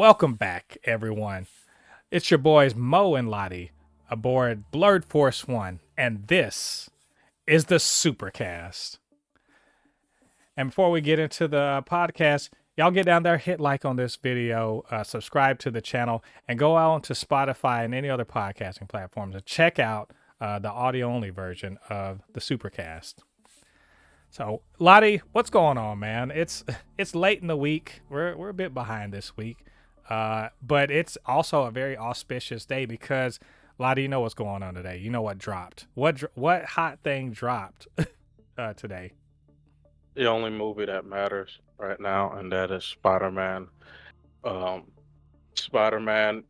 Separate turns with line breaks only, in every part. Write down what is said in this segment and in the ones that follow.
Welcome back, everyone. It's your boys Mo and Ladi aboard Blurred Force One, and this is the Supercast. And before we get into the podcast, y'all get down there, hit like on this video, subscribe to the channel, and go out to Spotify and any other podcasting platforms and check out the audio only version of the Supercast. So, Lottie, what's going on, man? It's late in the week. We're a bit behind this week, but it's also a very auspicious day because Lottie, you know what's going on today. You know what dropped. What hot thing dropped today?
The only movie that matters right now, and that is Spider-Man. Um, Spider-Man,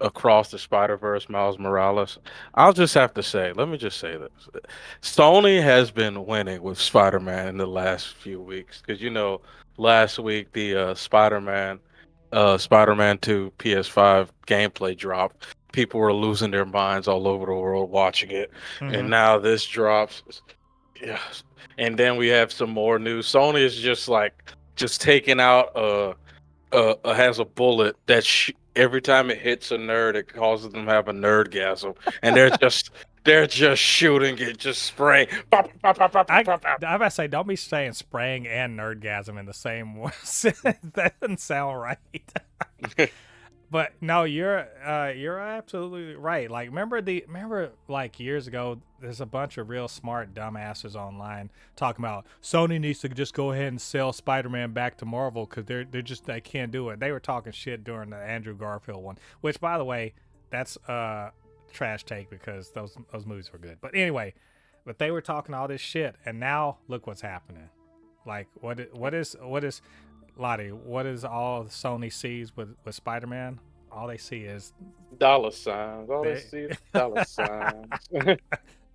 Across the Spider-Verse, Miles Morales. I'll just have to say, let me just say this. Sony has been winning with Spider-Man in the last few weeks because last week the Spider-Man 2 PS5 gameplay dropped. People were losing their minds all over the world watching it,
Mm-hmm.
and now this drops. Yeah, and then we have some more news. Sony is just taking out has a bullet that every time it hits a nerd, it causes them to have a nerdgasm, and they're just shooting it, just spraying. Pop, pop, pop, pop, pop,
I
pop, pop.
I about to say, don't be saying spraying and nerdgasm in the same one. That doesn't sound right. But no, you're absolutely right. Like remember like years ago, there's a bunch of real smart dumbasses online talking about Sony needs to just go ahead and sell Spider-Man back to Marvel because they can't do it. They were talking shit during the Andrew Garfield one, which by the way, that's trash take because those movies were good. But anyway, but they were talking all this shit, and now look what's happening. Like what is Lottie, what is all Sony sees with Spider Man? All they see is
Dollar signs. All they
they
see is dollar signs.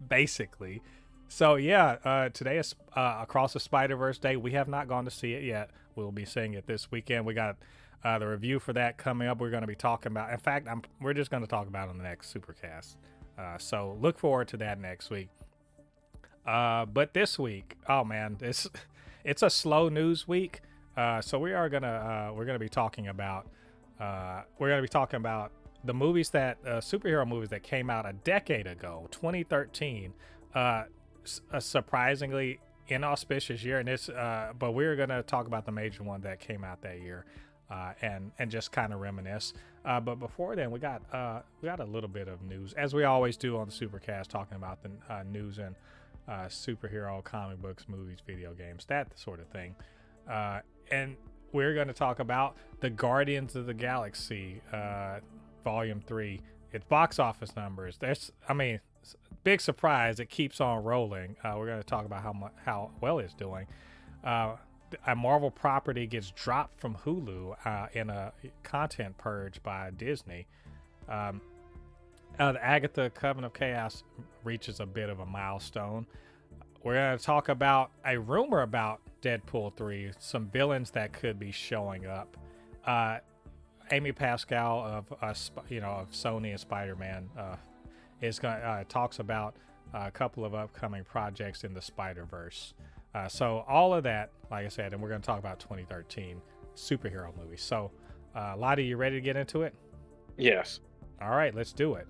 basically. So yeah, today is Across the Spider Verse Day. We have not gone to see it yet. We'll be seeing it this weekend. We got the review for that coming up. We're going to be talking about. In fact, we're just going to talk about it on the next Supercast. So look forward to that next week. But this week, oh man, it's a slow news week. So we're gonna be talking about the movies that superhero movies that came out a decade ago, 2013. A surprisingly inauspicious year, and it's but we're gonna talk about the major one that came out that year, and just kind of reminisce. But before then, we got a little bit of news, as we always do on the Supercast, talking about the news and superhero comic books, movies, video games, that sort of thing. And we're going to talk about the Guardians of the Galaxy, Volume 3. Its box office numbers. Big surprise. It keeps on rolling. We're going to talk about how well it's doing. A Marvel property gets dropped from Hulu in a content purge by Disney. The Agatha Coven of Chaos reaches a bit of a milestone. We're going to talk about a rumor about Deadpool 3, some villains that could be showing up. Amy Pascal of of Sony and Spider-Man is going talks about a couple of upcoming projects in the Spider-Verse. So all of that, like I said, and we're going to talk about 2013 superhero movies. So, Lottie, you ready to get into it?
Yes.
All right, let's do it.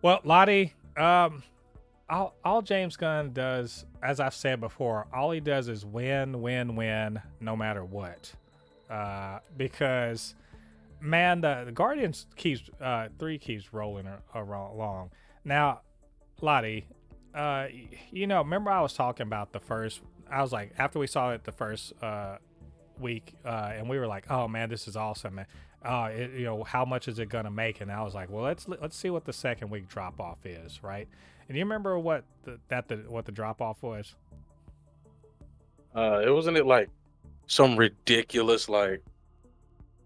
Well, Lottie, all James Gunn does, as I've said before, all he does is win, win, win, no matter what. Because man, the Guardians keeps 3 keeps rolling along. Now, Lottie, remember I was talking about the first. I was like, after we saw it the first week, and we were like, oh man, this is awesome, man. How much is it gonna make? And I was like, well, let's see what the second week drop off is, right? And you remember what the drop off was?
It wasn't it like some ridiculous it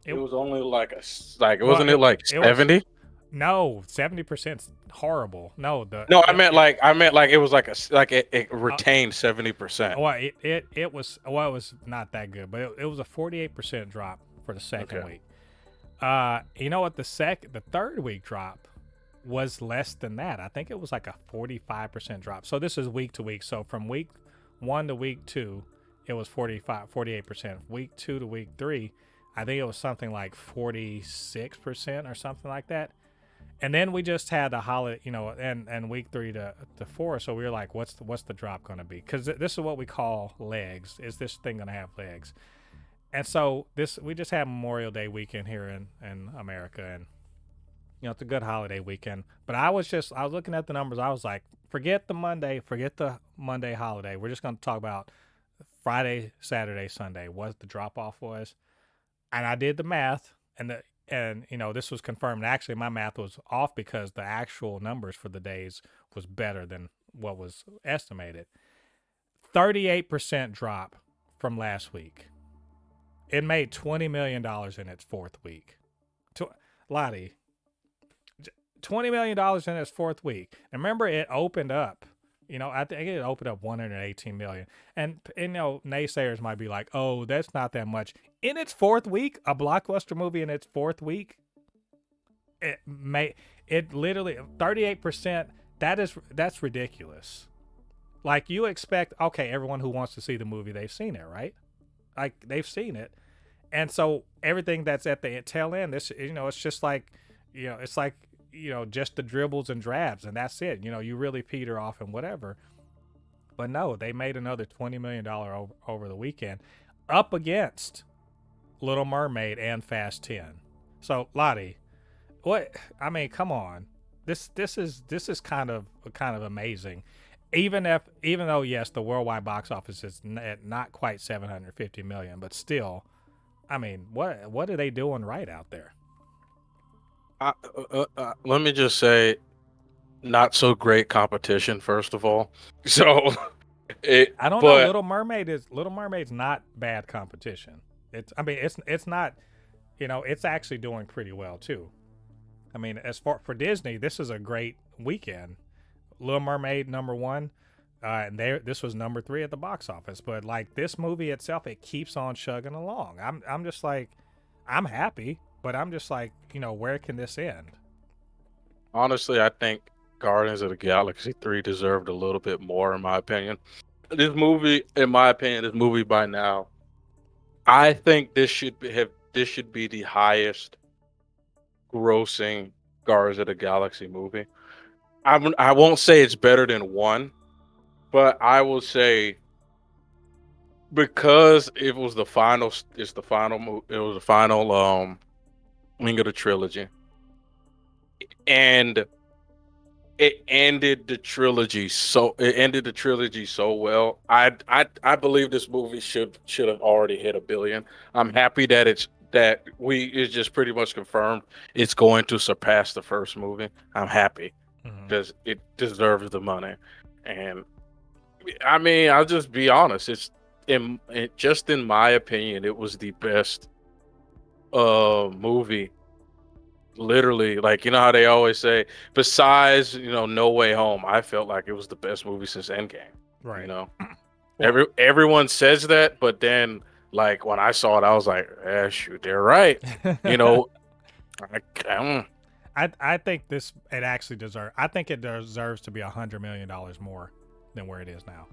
It
was only like it
well,
wasn't it like
it was
70?
no 70% horrible. No,
No, I meant like it was it
uh,
retained 70%.
well it was it was not that good, but it was a 48% drop for the second
Okay.
week. You know what? The third week drop was less than that. I think it was like a 45% drop. So this is week to week. So from week 1 to week 2, it was 48%. Week 2 to week 3, I think it was something like 46% or something like that. And then we just had the holiday, and week 3 to 4. So we were like, what's the drop going to be? Because this is what we call legs. Is this thing going to have legs? And so we just had Memorial Day weekend here in America, and it's a good holiday weekend. But I was looking at the numbers. I was like, forget the Monday holiday. We're just going to talk about Friday, Saturday, Sunday, what the drop off was. And I did the math, and this was confirmed. Actually, my math was off because the actual numbers for the days was better than what was estimated. 38% drop from last week. It made $20 million in its fourth week. Ladi, $20 million in its fourth week. And remember, it opened up. I think it opened up $118 million. And naysayers might be like, "Oh, that's not that much." In its fourth week, a blockbuster movie in its fourth week, it literally 38%. That's ridiculous. Like, you expect, okay, everyone who wants to see the movie, they've seen it, right? Like, they've seen it. And so everything that's at the tail end, it's just like, it's like, just the dribbles and drabs, and that's it. You really peter off and whatever. But no, they made another $20 million over the weekend, up against Little Mermaid and Fast 10. So, Ladi, come on. This is kind of amazing. Even though, yes, the worldwide box office is not quite 750 million, but still, what are they doing right out there?
Let me just say, not so great competition, first of all. So,
I don't know. Little Mermaid's not bad competition. It's not. It's actually doing pretty well too. As for Disney, this is a great weekend. Little Mermaid #1, and this was #3 at the box office. But like, this movie itself, it keeps on chugging along. I'm just like, I'm happy. But I'm just like, where can this end?
Honestly, I think Guardians of the Galaxy 3 deserved a little bit more, in my opinion. This movie by now, I think this should be the highest grossing Guardians of the Galaxy movie. I won't say it's better than 1, but I will say, because it was the final wing of the trilogy, and it ended the trilogy so well. I believe this movie should have already hit $1 billion. I'm happy that it's just pretty much confirmed it's going to surpass the first movie. I'm happy because it deserves the money. And I'll just be honest, in my opinion, it was the best movie. Literally, like, how they always say, besides, No Way Home, I felt like it was the best movie since Endgame.
Right.
Well, everyone says that, but then, like, when I saw it, I was like, yeah, shoot, they're right.
I think it deserves to be $100 million more than where it is now.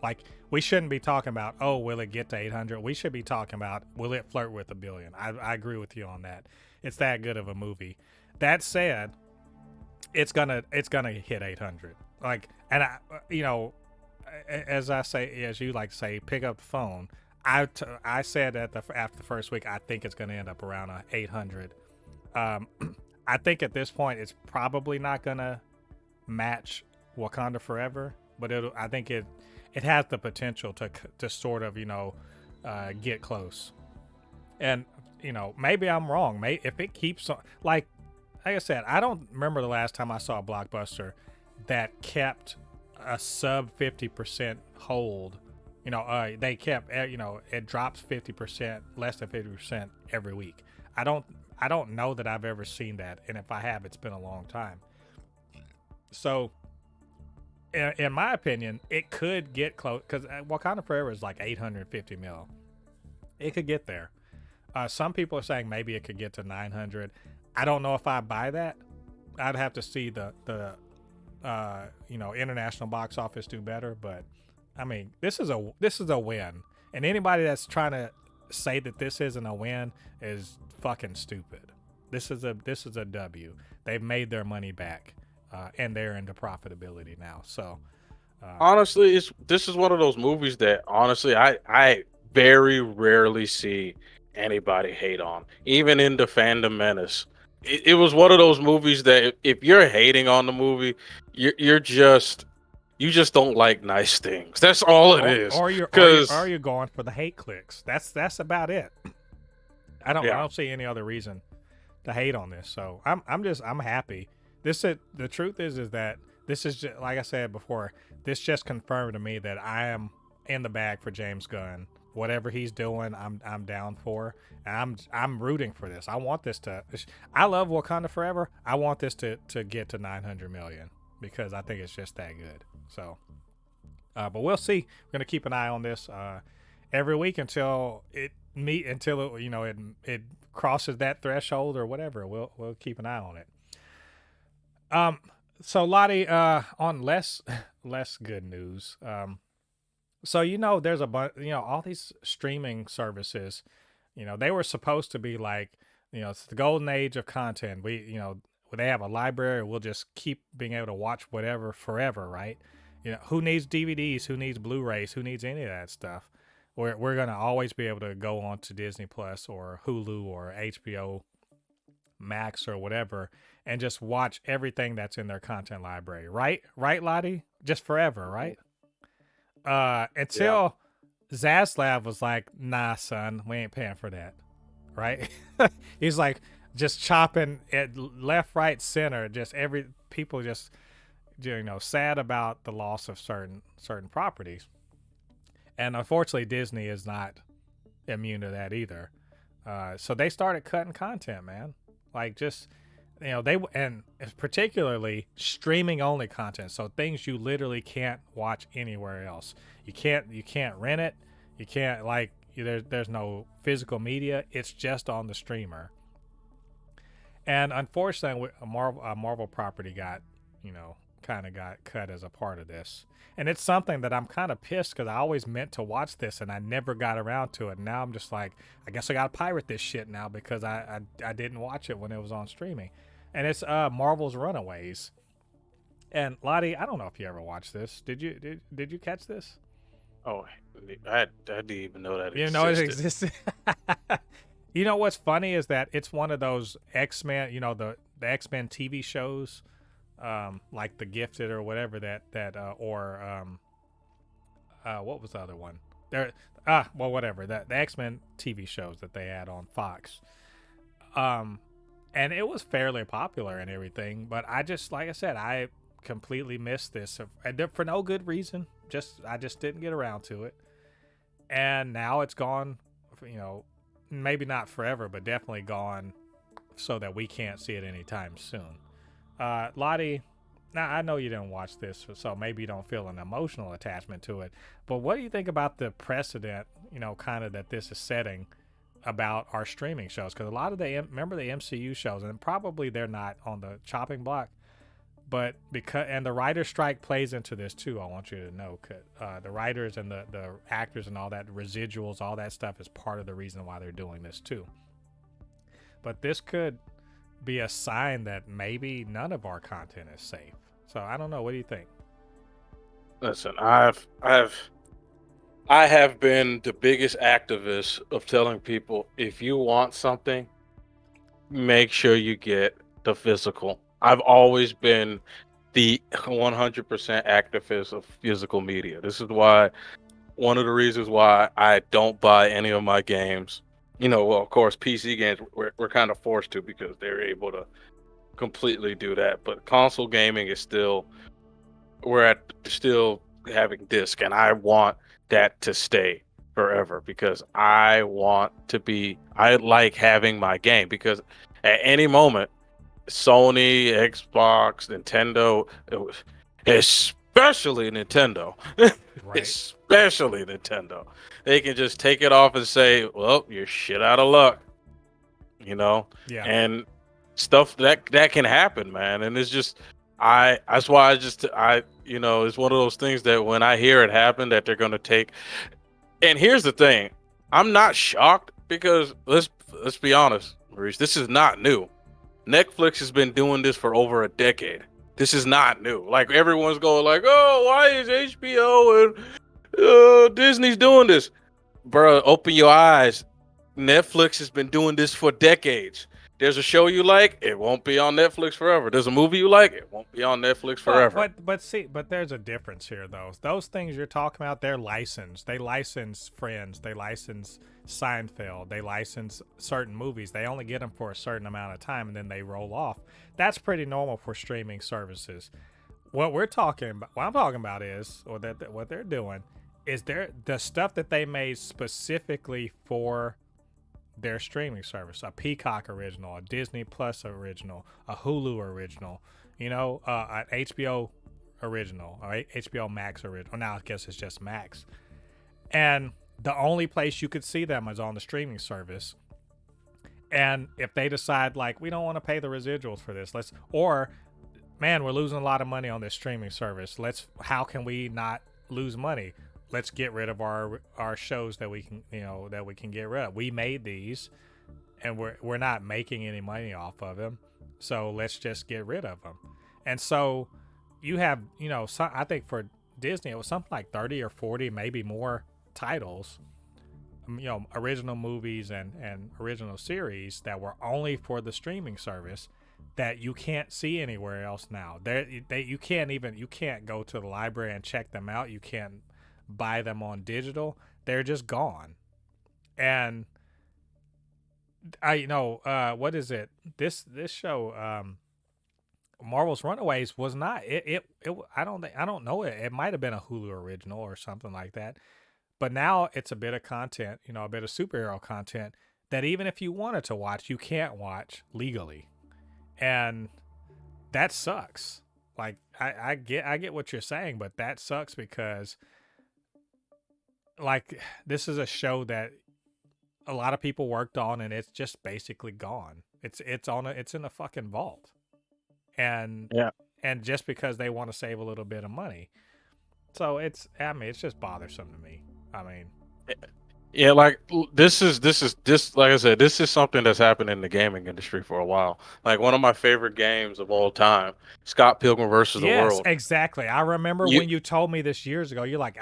Like, we shouldn't be talking about, oh, will it get to 800? We should be talking about, will it flirt with $1 billion? I agree with you on that. It's that good of a movie. That said, it's gonna hit 800. Like, and as you like to say, pick up the phone. I said that after the first week, I think it's gonna end up around 800. I think at this point, it's probably not gonna match Wakanda Forever, but I think it has the potential to sort of get close. And maybe I'm wrong. If it keeps on, like I said, I don't remember the last time I saw a blockbuster that kept a sub 50% hold. They kept, it drops 50%, less than 50% every week. I don't know that I've ever seen that, and if I have, it's been a long time. So, in my opinion, it could get close, because Wakanda Forever is like 850 mil. It could get there. Some people are saying maybe it could get to 900. I don't know if I buy that. I'd have to see the international box office do better. But this is a win, and anybody that's trying to say that this isn't a win is fucking stupid. This is a W. They've made their money back, and they're into profitability now. So
Honestly, this is one of those movies that honestly I very rarely see anybody hate on, even in the Fandom Menace. It was one of those movies that if you're hating on the movie, you're just you just don't like nice things. That's all it is.
or
Because
you're going for the hate clicks. That's about it. I
yeah,
don't see any other reason to hate on this. So I'm happy. The truth is that this is just, like I said before. This just confirmed to me that I am in the bag for James Gunn. Whatever he's doing, I'm down for. And I'm rooting for this. I want this to. I love Wakanda Forever. I want this to get to 900 million because I think it's just that good. So, but we'll see. We're gonna keep an eye on this every week until it it crosses that threshold or whatever. We'll keep an eye on it. So Lottie, on less good news. So there's a bunch. All these streaming services. They were supposed to be like, it's the golden age of content. They have a library. We'll just keep being able to watch whatever forever, right? Who needs DVDs? Who needs Blu-rays? Who needs any of that stuff? We're gonna always be able to go on to Disney Plus or Hulu or HBO Max or whatever and just watch everything that's in their content library, right? Right, Lottie? Just forever, right? Until Zaslav was like, nah, son, we ain't paying for that, right? He's like just chopping at left, right, center, just people just sad about the loss of certain properties. And unfortunately, Disney is not immune to that either. So they started cutting content, man. Like just, and particularly streaming only content. So things you literally can't watch anywhere else. You can't rent it. You can't there's no physical media. It's just on the streamer. And unfortunately, a Marvel property got, kind of got cut as a part of this. And it's something that I'm kind of pissed because I always meant to watch this and I never got around to it. Now I'm just like, I guess I got to pirate this shit now because I didn't watch it when it was on streaming. And it's Marvel's Runaways. And Lottie, I don't know if you ever watched this. Did you catch this?
oh, I didn't even know that
You know it
existed.
existed. What's funny is that it's one of those X-Men, the X-Men TV shows. Like The Gifted or whatever what was the other one? Whatever the X-Men TV shows that they had on Fox. And it was fairly popular and everything, but I just, like I said, I completely missed this for no good reason. I just didn't get around to it, and now it's gone. Maybe not forever, but definitely gone, so that we can't see it anytime soon. Lottie, now I know you didn't watch this, so maybe you don't feel an emotional attachment to it, but what do you think about the precedent, kind of that this is setting about our streaming shows? Because a lot of remember the MCU shows, and probably they're not on the chopping block, but and the writer's strike plays into this too. I want you to know, the writers and the actors and all that, residuals, all that stuff is part of the reason why they're doing this too. But this could be a sign that maybe none of our content is safe. So I don't know. What do you think?
Listen, I have been the biggest activist of telling people if you want something, make sure you get the physical. I've always been the 100% activist of physical media. This is why one of the reasons why I don't buy any of my games. Well, of course, PC games we're kind of forced to because they're able to completely do that. But console gaming is still still having disc, and I want that to stay forever because I like having my game because at any moment, Sony, Xbox, Nintendo, especially Nintendo,
Right.
especially Nintendo, they can just take it off and say, well, you're shit out of luck,
Yeah.
and stuff that can happen, man. And it's just, that's why it's one of those things that when I hear it happen that they're going to take, and here's the thing, I'm not shocked because let's be honest, Maurice. This is not new. Netflix has been doing this for over a decade. This is not new. Like everyone's going like, "Oh, why is HBO and Disney's doing this?" Bro, open your eyes. Netflix has been doing this for decades. There's a show you like, it won't be on Netflix forever. There's a movie you like, it won't be on Netflix
Well,
forever.
but there's a difference here though. Those things you're talking about, they're licensed. They license Friends, they license Seinfeld, they license certain movies. They only get them for a certain amount of time and then they roll off. That's pretty normal for streaming services. What I'm talking about is, or that what they're doing is the stuff that they made specifically for their streaming service, a Peacock original, a Disney Plus original, a Hulu original, an HBO original, or HBO Max original. Now I guess it's just Max. And the only place you could see them is on the streaming service. And if they decide like we don't want to pay the residuals for this, or man, we're losing a lot of money on this streaming service. How can we not lose money? Let's get rid of our shows that we can get rid of. We made these, and we're not making any money off of them, so let's just get rid of them. And so you have I think for Disney it was something like 30 or 40, maybe more titles, original movies and original series that were only for the streaming service that you can't see anywhere else now. You can't go to the library and check them out. You can't buy them on digital. They're just gone. And what is it? This show, Marvel's Runaways was not it. I don't know it. It might have been a Hulu original or something like that. But now it's a bit of content, a bit of superhero content that even if you wanted to watch, you can't watch legally. And that sucks. Like I get what you're saying, but that sucks because like this is a show that a lot of people worked on and it's just basically gone. It's in a fucking vault. And
Yeah.
and just because they want to save a little bit of money. So it's just bothersome to me. I mean,
Yeah, like this like I said, this is something that's happened in the gaming industry for a while. Like one of my favorite games of all time, Scott Pilgrim versus the
yes,
World.
exactly. I remember
You
when you told me this years ago. You're like,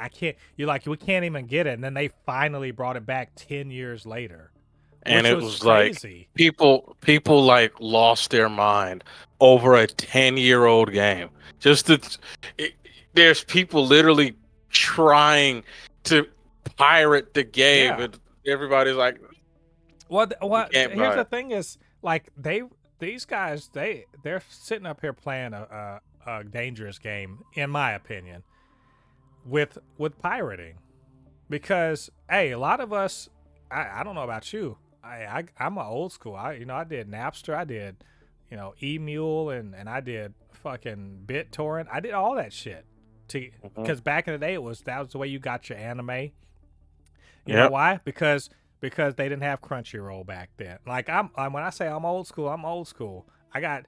we can't even get it. And then they finally brought it back 10 years later,
and
which
it
was
was like
crazy.
people like lost their mind over a 10-year-old game. Just it, there's people literally trying to pirate the game,
Yeah.
and everybody's like, "You can't
Here's
buy
the
it."
thing is like these guys they're sitting up here playing a dangerous game in my opinion with pirating because hey, a lot of us I don't know about you. I'm an old school. I did Napster, I did Emule and I did fucking BitTorrent. I did all that shit
Mhm.
because back in the day that was the way you got your anime. You know
Yep.
why? Because they didn't have Crunchyroll back then. Like I'm when I say I'm old school, I'm old school. I got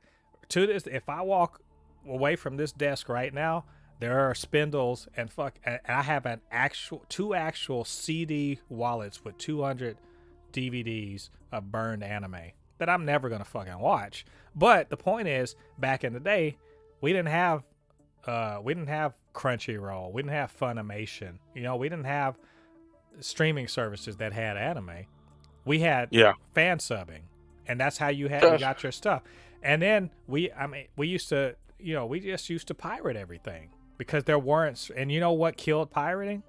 to this. If I walk away from this desk right now, there are spindles and I have two actual CD wallets with 200 DVDs of burned anime that I'm never gonna fucking watch. But the point is, back in the day, we didn't have Crunchyroll, we didn't have Funimation. We didn't have streaming services that had anime. We had
Yeah.
fan subbing, and that's how you
Yes.
got your stuff. And then we used to, we just used to pirate everything because there weren't. And you know what killed pirating,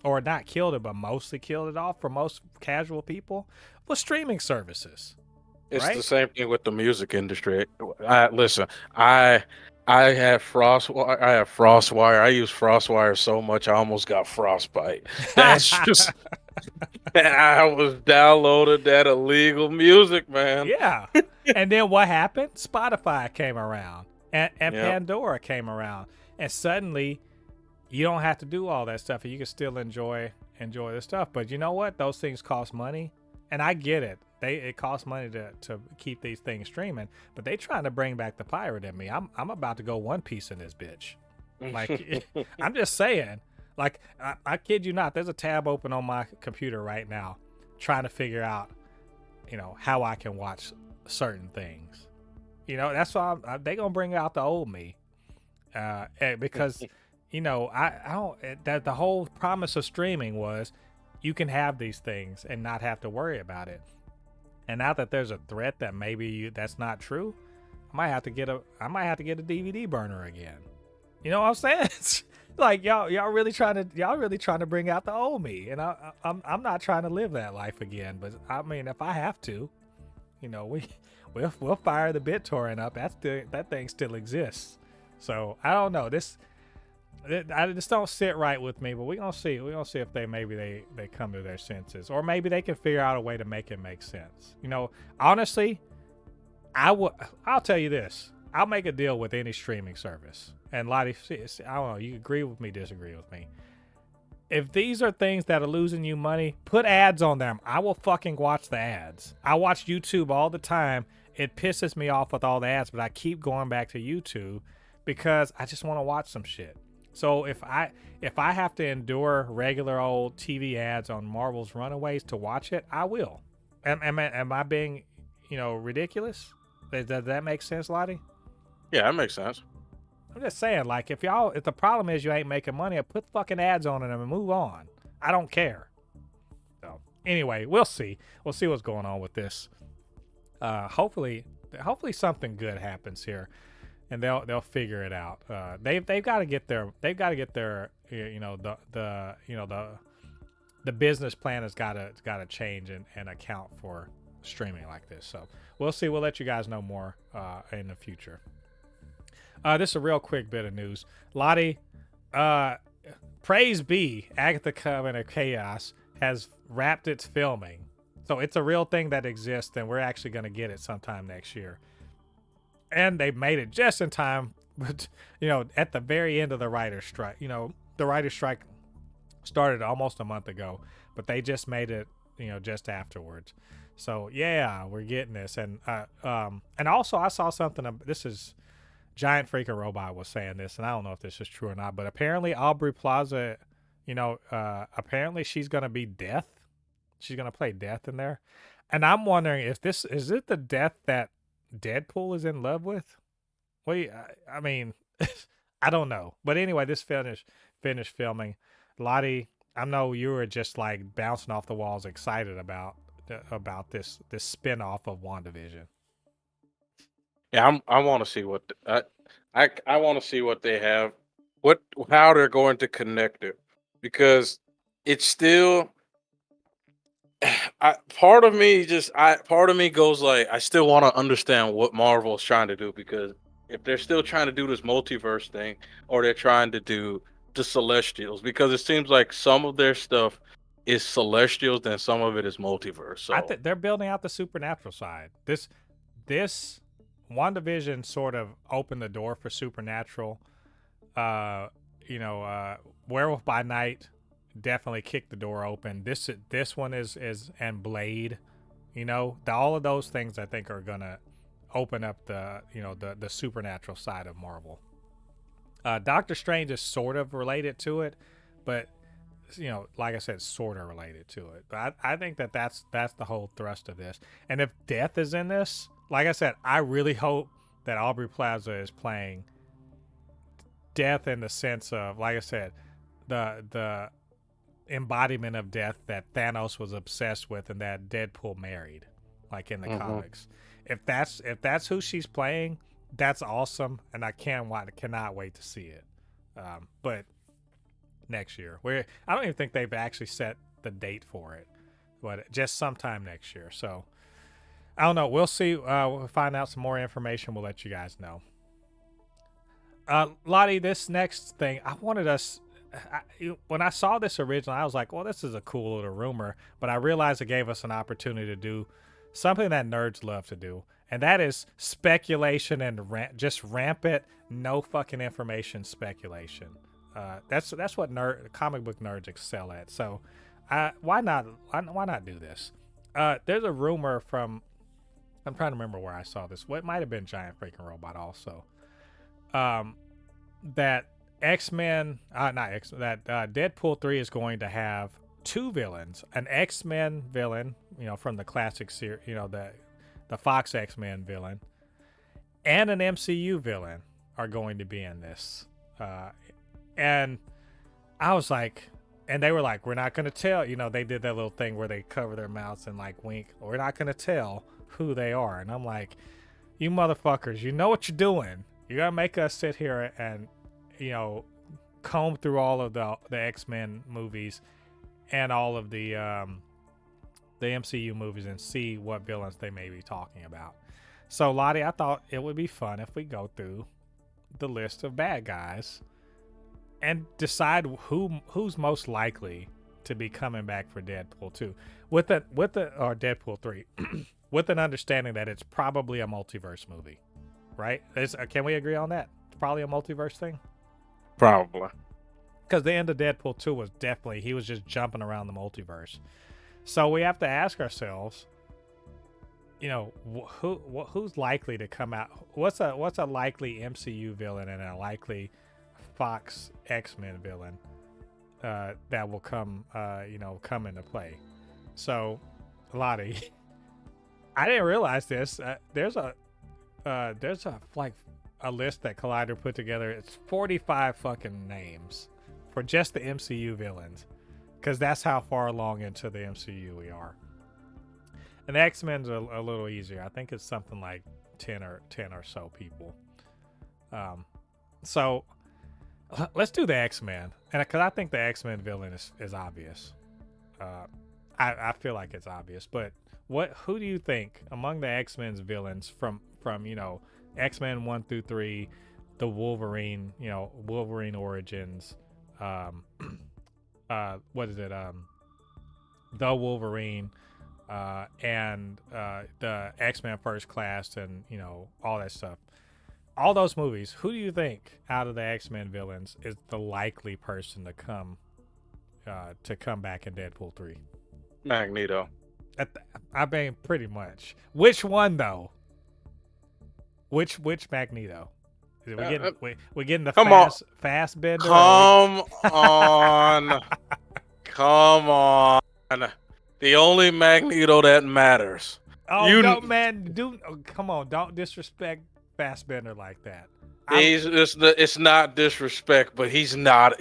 or not killed it, but mostly killed it off for most casual people was streaming services,
It's the
right?
same thing with the music industry. Listen, I have I have FrostWire. I use FrostWire so much I almost got frostbite. That's just I was downloading that illegal music, man.
Yeah. And then what happened? Spotify came around and
Yeah.
Pandora came around. And suddenly you don't have to do all that stuff and you can still enjoy the stuff. But you know what? Those things cost money. And I get it. It costs money to keep these things streaming, but they trying to bring back the pirate in me. I'm about to go One Piece in this bitch. Like I'm just saying. Like I kid you not, there's a tab open on my computer right now trying to figure out, how I can watch certain things. That's why they gonna bring out the old me, because I don't. That the whole promise of streaming was you can have these things and not have to worry about it. And now that there's a threat that maybe that's not true, I might have to get a DVD burner again. You know what I'm saying? It's like y'all really trying to bring out the old me, and I'm not trying to live that life again. But I mean, if I have to, we'll fire the BitTorrent up. That thing still exists. So I don't know. I just don't sit right with me. But we're gonna see. We're gonna see if they come to their senses, or maybe they can figure out a way to make it make sense. Honestly, I'll tell you this. I'll make a deal with any streaming service. And Ladi, I don't know, you agree with me, disagree with me. If these are things that are losing you money, put ads on them. I will fucking watch the ads. I watch YouTube all the time. It pisses me off with all the ads, but I keep going back to YouTube because I just want to watch some shit. So if I have to endure regular old TV ads on Marvel's Runaways to watch it, I will. Am I being, ridiculous? Does that make sense, Ladi?
Yeah, that makes sense.
I'm just saying, like, if the problem is you ain't making money, put fucking ads on them and move on. I don't care. So anyway, we'll see. We'll see what's going on with this. Hopefully something good happens here, and they'll figure it out. They've got to get their the business plan has got to change and account for streaming like this. So we'll see. We'll let you guys know more in the future. This is a real quick bit of news. Ladi, praise be, Agatha Coven of Chaos has wrapped its filming. So it's a real thing that exists, and we're actually going to get it sometime next year. And they made it just in time, but, at the very end of the writer's strike. The writer's strike started almost a month ago, but they just made it, just afterwards. So, yeah, we're getting this. And also I saw something, this is... Giant Freaking Robot was saying this, and I don't know if this is true or not, but apparently Aubrey Plaza, apparently she's going to be Death. She's going to play Death in there. And I'm wondering if is it the Death that Deadpool is in love with? Well, I mean, I don't know. But anyway, this finished filming. Ladi, I know you were just like bouncing off the walls excited about this spin-off of WandaVision.
Yeah, I want to see what I want to see what they have, how they're going to connect it, because it's still. Part of me goes like, I still want to understand what Marvel is trying to do, because if they're still trying to do this multiverse thing, or they're trying to do the Celestials, because it seems like some of their stuff is Celestials, then some of it is multiverse. So
I think they're building out the supernatural side. This WandaVision sort of opened the door for supernatural. Werewolf by Night definitely kicked the door open. This one is and Blade, all of those things I think are gonna open up the supernatural side of Marvel. Doctor Strange is sort of related to it, but like I said, sort of related to it. But I think that's the whole thrust of this. And if Death is in this, like I said, I really hope that Aubrey Plaza is playing Death in the sense of, like I said, the embodiment of death that Thanos was obsessed with and that Deadpool married, like in the comics. If that's who she's playing, that's awesome, and I cannot wait to see it. But next year, I don't even think they've actually set the date for it, but just sometime next year. So I don't know. We'll see. We'll find out some more information. We'll let you guys know. Ladi, this next thing, I wanted us. When I saw this originally, I was like, well, this is a cool little rumor, but I realized it gave us an opportunity to do something that nerds love to do, and that is speculation and just rampant, no fucking information speculation. That's what comic book nerds excel at. So why not do this? There's a rumor from, I'm trying to remember where I saw this. What might have been Giant Freaking Robot also. That X-Men, that Deadpool 3 is going to have two villains, an X-Men villain, from the classic series, the Fox X-Men villain, and an MCU villain are going to be in this. And I was like, and they were like, we're not going to tell, they did that little thing where they cover their mouths and like wink. We're not going to tell who they are. And I'm like, you motherfuckers, you know what you're doing. You're going to make us sit here and, comb through all of the X-Men movies and all of the MCU movies and see what villains they may be talking about. So, Ladi, I thought it would be fun if we go through the list of bad guys and decide who's most likely to be coming back for Deadpool 2 or Deadpool 3 with an understanding that it's probably a multiverse movie, right? Can we agree on that? It's probably a multiverse thing?
Probably.
Because the end of Deadpool 2 was definitely, he was just jumping around the multiverse. So we have to ask ourselves, who's likely to come out? What's a likely MCU villain and a likely Fox X-Men villain that will come into play? So, Ladi, I didn't realize this. There's a list that Collider put together. It's 45 fucking names for just the MCU villains, because that's how far along into the MCU we are. And the X-Men's a little easier. I think it's something like 10 or so people. So let's do the X-Men, and because I think the X-Men villain is obvious. I feel like it's obvious, but who do you think among the X-Men's villains from X-Men 1 through 3, the Wolverine, Wolverine Origins, what is it? The Wolverine, and the X-Men First Class, and all that stuff. All those movies. Who do you think out of the X-Men villains is the likely person to come back in Deadpool 3?
Magneto.
I mean, pretty much. Which one though? Which Magneto? We're getting the fast bender.
Come on. Come on. The only Magneto that matters.
Oh, man, come on, don't disrespect Fastbender like that.
It's not disrespect, but he's not.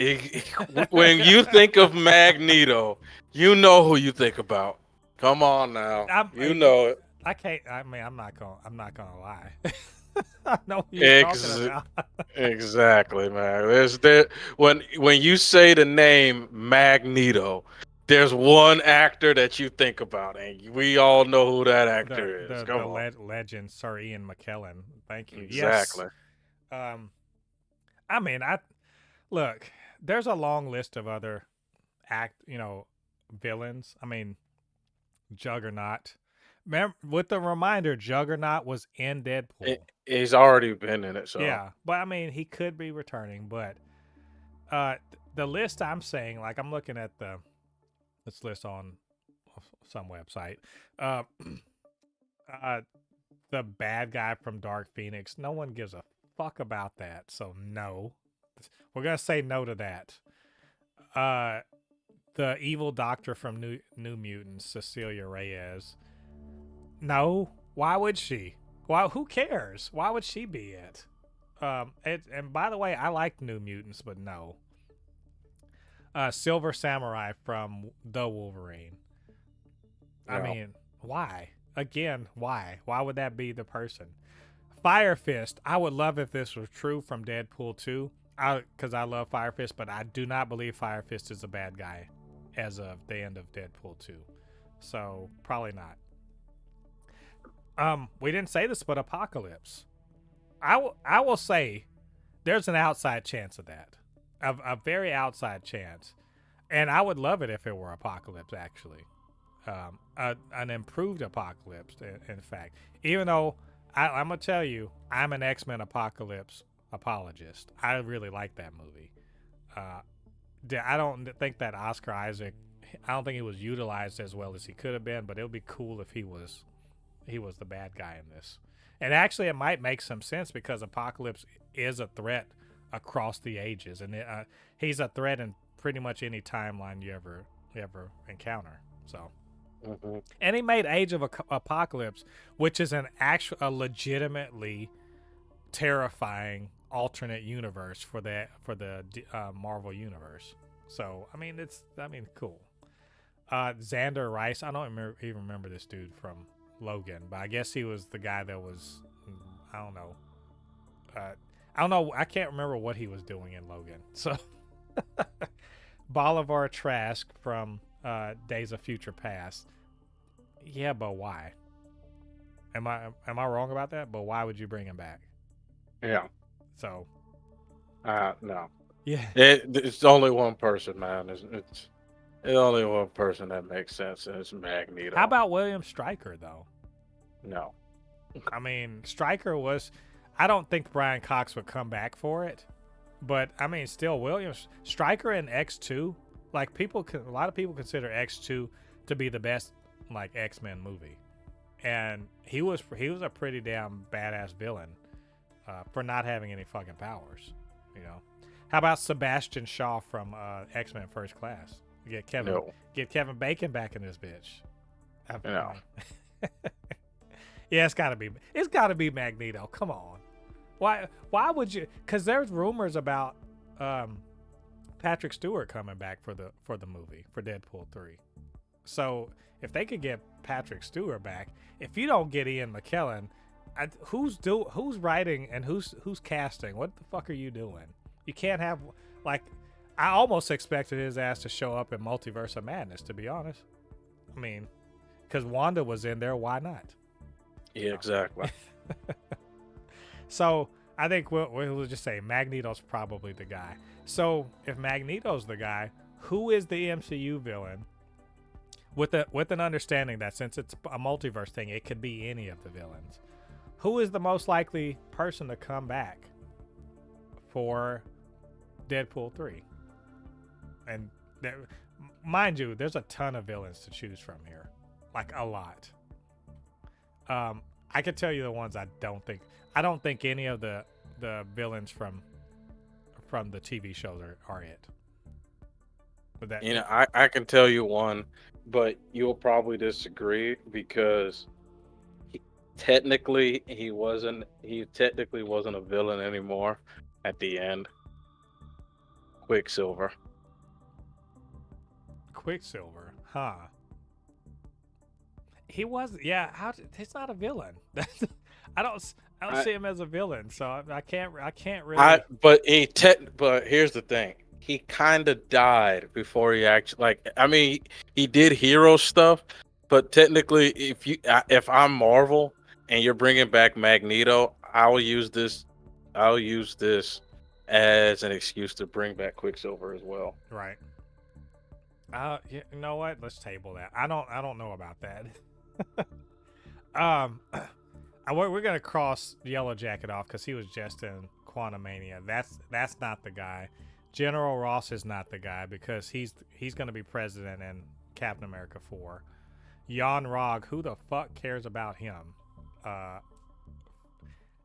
When you think of Magneto, you know who you think about. Come on now, you know it.
I can't. I mean, I'm not gonna lie. I know who you're talking about.
Exactly, man. When you say the name Magneto, there's one actor that you think about, and we all know who that actor is. Come on.
Legend Sir Ian McKellen. Thank you.
Exactly.
Yes. I mean, look. There's a long list of other villains. I mean, Juggernaut. Remember, with the reminder, Juggernaut was in Deadpool.
He's already been in it, so
yeah. But I mean, he could be returning. But the list I'm saying, like I'm looking at this list on some website. The bad guy from Dark Phoenix. No one gives a fuck about that. So no, we're gonna say no to that. The evil doctor from New Mutants, Cecilia Reyes. No, why would she? Why? Who cares? Why would she be it? And by the way, I like New Mutants, but no. Silver Samurai from The Wolverine. Yeah. I mean, why? Again, why? Why would that be the person? Fire Fist. I would love if this was true from Deadpool 2, because I love Fire Fist, but I do not believe Fire Fist is a bad guy as of the end of Deadpool 2. So, probably not. We didn't say this, but Apocalypse. I will say there's an outside chance of that. A very outside chance. And I would love it if it were Apocalypse, actually. An improved Apocalypse, in fact. Even though, I'm going to tell you, I'm an X-Men Apocalypse apologist. I really like that movie. I don't think that Oscar Isaac, I don't think he was utilized as well as he could have been, but it would be cool if he was the bad guy in this. And actually, it might make some sense because Apocalypse is a threat across the ages, and he's a threat in pretty much any timeline you ever ever encounter. So,
Mm-hmm.
and he made Age of Apocalypse, which is a legitimately terrifying alternate universe for the Marvel universe. So, I mean, cool. Xander Rice, I don't even remember this dude from Logan, but I guess he was the guy that was, I don't know. I don't know. I can't remember what he was doing in Logan. So, Bolivar Trask from Days of Future Past. Yeah, but why? Am I wrong about that? But why would you bring him back?
Yeah.
So,
No.
yeah.
It's only one person, man. It's only one person that makes sense, and it's Magneto.
How about William Stryker though?
No.
I mean, Stryker was. I don't think Brian Cox would come back for it, but I mean, still, William Stryker in X2. Like a lot of people consider X2 to be the best like X-Men movie, and he was a pretty damn badass villain for not having any fucking powers. You know. How about Sebastian Shaw from X-Men First Class? Get Kevin Bacon back in this bitch.
No.
Yeah, it's gotta be Magneto. Come on. Why would you? Because there's rumors about Patrick Stewart coming back for the movie for Deadpool 3. So if they could get Patrick Stewart back, if you don't get Ian McKellen, who's writing and who's casting? What the fuck are you doing? You can't have like. I almost expected his ass to show up in Multiverse of Madness, to be honest. I mean, because Wanda was in there, why not?
Yeah, exactly.
So I think we'll just say Magneto's probably the guy. So if Magneto's the guy, who is the MCU villain? With an understanding that since it's a multiverse thing, it could be any of the villains. Who is the most likely person to come back for Deadpool 3? And mind you, there's a ton of villains to choose from here, like a lot. I could tell you the ones I don't think. I don't think any of the villains from the TV shows are it. But that,
I can tell you one, but you'll probably disagree because he technically wasn't a villain anymore at the end. Quicksilver,
huh? He was, yeah. He's not a villain. I don't see him as a villain, so I can't really.
But here's the thing: he kind of died before he actually I mean, he did hero stuff, but technically, if I'm Marvel and you're bringing back Magneto, I'll use this as an excuse to bring back Quicksilver as well.
Right. Yeah, you know what? Let's table that. I don't know about that. We're gonna cross Yellow Jacket off because he was just in Quantumania. That's not the guy. General Ross is not the guy because he's gonna be president in Captain America 4. Jan Rog, who the fuck cares about him?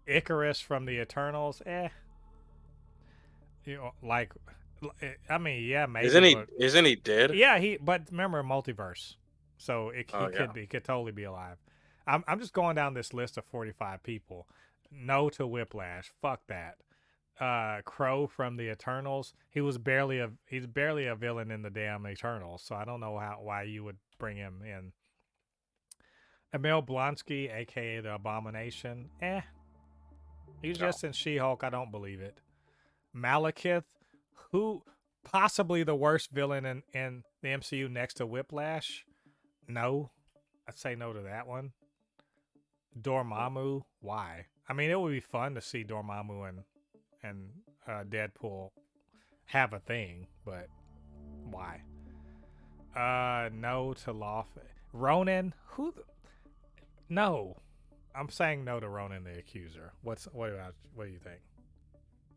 Icarus from the Eternals, You know, like, I mean, yeah, maybe.
Isn't he dead?
Yeah, but remember multiverse, so he could totally be alive. I'm just going down this list of 45 people. No to Whiplash. Fuck that. Crow from the Eternals. He's barely a villain in the damn Eternals, so I don't know why you would bring him in. Emil Blonsky, aka the Abomination. He's just in She-Hulk. I don't believe it. Malekith, who possibly the worst villain in the MCU next to Whiplash. No, I'd say no to that one. Dormammu, why? I mean, it would be fun to see Dormammu and Deadpool have a thing, but why? No to Ronan, no. I'm saying no to Ronan the Accuser. What do you think?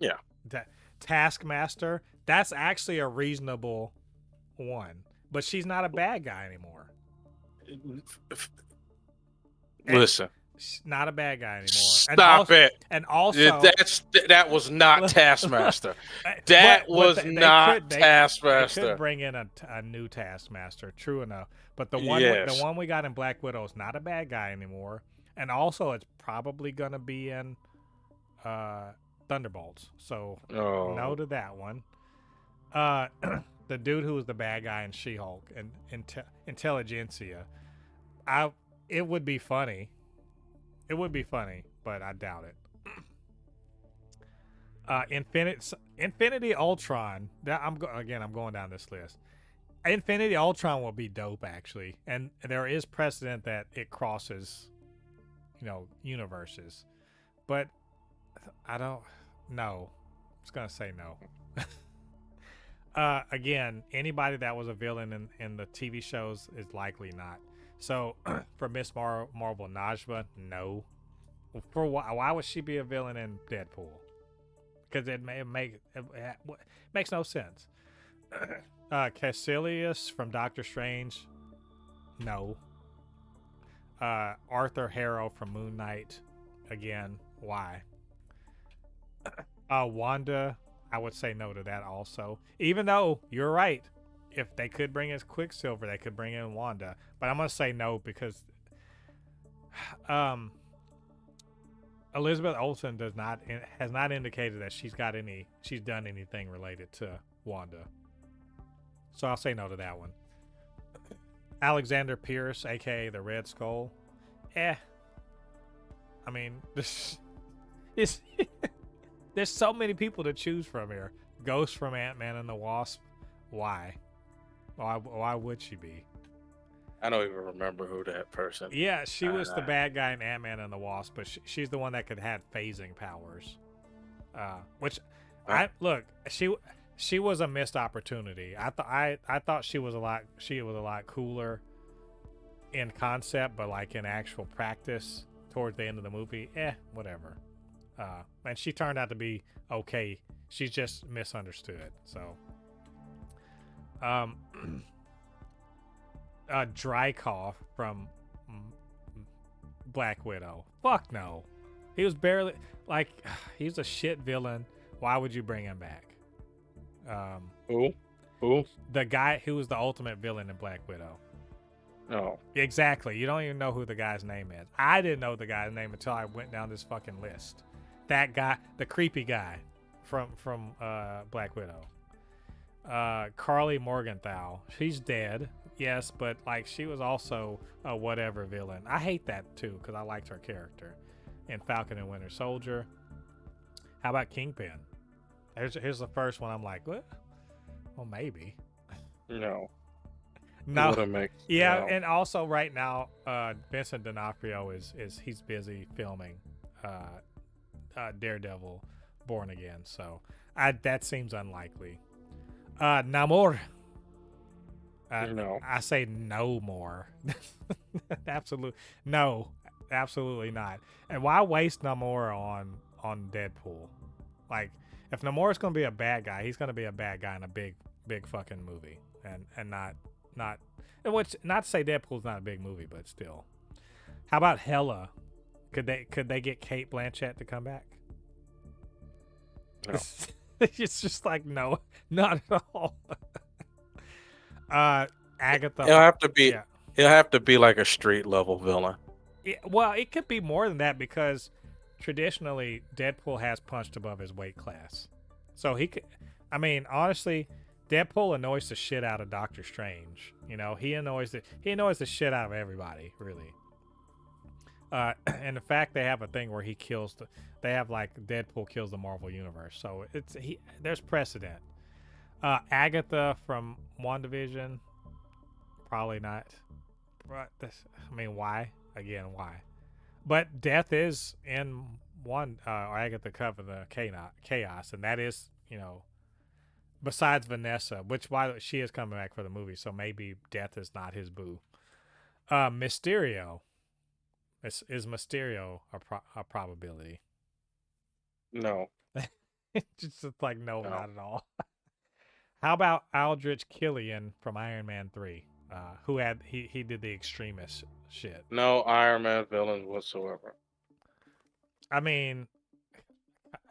Yeah.
Taskmaster, that's actually a reasonable one, but she's not a bad guy anymore.
Listen,
not a bad guy anymore.
Stop it.
And also,
that was not Taskmaster.
but
That was not
they could
Taskmaster.
bring in a new Taskmaster. True enough, but the
Yes.
one we got in Black Widow is not a bad guy anymore, and also it's probably gonna be in Thunderbolts. So no to that one. The dude who was the bad guy in She-Hulk and Intelligentsia. It would be funny. It would be funny, but I doubt it. Infinity Ultron. I'm going down this list. Infinity Ultron will be dope, actually, and there is precedent that it crosses, universes. But I don't know. I'm just gonna say no. Again, anybody that was a villain in the TV shows is likely not. So for Miss Marvel Najma, no. For why would she be a villain in Deadpool? Because it makes no sense. Caecilius from Doctor Strange, no. Arthur Harrow from Moon Knight, again, why? Wanda, I would say no to that also. Even though you're right, if they could bring in Quicksilver, they could bring in Wanda. But I'm gonna say no because Elizabeth Olsen has not indicated that she's done anything related to Wanda. So I'll say no to that one. Alexander Pierce, aka the Red Skull. I mean, there's so many people to choose from here. Ghost from Ant-Man and the Wasp. Why? Why would she be?
I don't even remember who that person.
Yeah, she was the bad guy in Ant-Man and the Wasp, but she's the one that could have phasing powers. She was a missed opportunity. I thought she was a lot cooler in concept, but like in actual practice towards the end of the movie, whatever. And she turned out to be okay. She's just misunderstood. So, Drykoff from Black Widow. Fuck no. He was barely he's a shit villain. Why would you bring him back?
Who?
The guy who was the ultimate villain in Black Widow.
No.
Exactly. You don't even know who the guy's name is. I didn't know the guy's name until I went down this fucking list. That guy, the creepy guy from Black Widow. Carly Morgenthau. She's dead. Yes, but she was also a whatever villain. I hate that too because I liked her character in Falcon and Winter Soldier. How about Kingpin? Here's the first one. I'm like, what? Well, maybe.
No.
No.
No.
And also right now, Vincent D'Onofrio he's busy filming Daredevil Born Again, so that seems unlikely. Namor.
No.
I say no more. Absolutely not. And why waste Namor on Deadpool? If Namor's gonna be a bad guy, he's gonna be a bad guy in a big fucking movie, and not which, not to say Deadpool's not a big movie, but still. How about Hela? Could they get Cate Blanchett to come back?
No.
It's just no, not at all. Agatha.
It'll have to be. Yeah. It'll have to be like a street level villain.
Yeah, well, it could be more than that because traditionally Deadpool has punched above his weight class, so he could. I mean, honestly, Deadpool annoys the shit out of Doctor Strange. He annoys the shit out of everybody, really. And the fact they have a thing where they have Deadpool kills the Marvel Universe, so there's precedent. Agatha from WandaVision, probably not. But why? Again, why? But Death is in Agatha cover the chaos, and that is, besides Vanessa, which she is coming back for the movie, so maybe Death is not his boo. Mysterio. Is Mysterio a probability?
No.
Just no, not at all. How about Aldrich Killian from Iron Man 3? He did the extremist shit.
No Iron Man villains whatsoever.
I mean,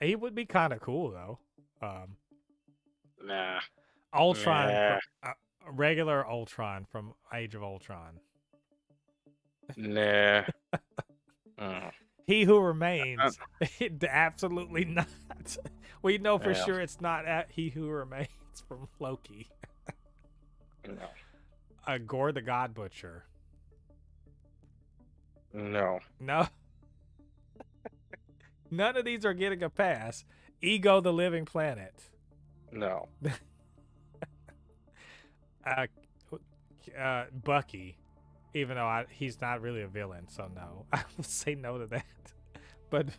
he would be kind of cool though.
Nah,
Ultron,
nah,
regular Ultron from Age of Ultron.
nah. Mm.
He Who Remains. Absolutely not. We know for
Yeah,
sure it's not He Who Remains from Loki.
no,
Gore the God Butcher.
no,
No, none of these are getting a pass. Ego the Living Planet.
no.
Uh, Bucky, even though he's not really a villain, so no, I will say no to that. But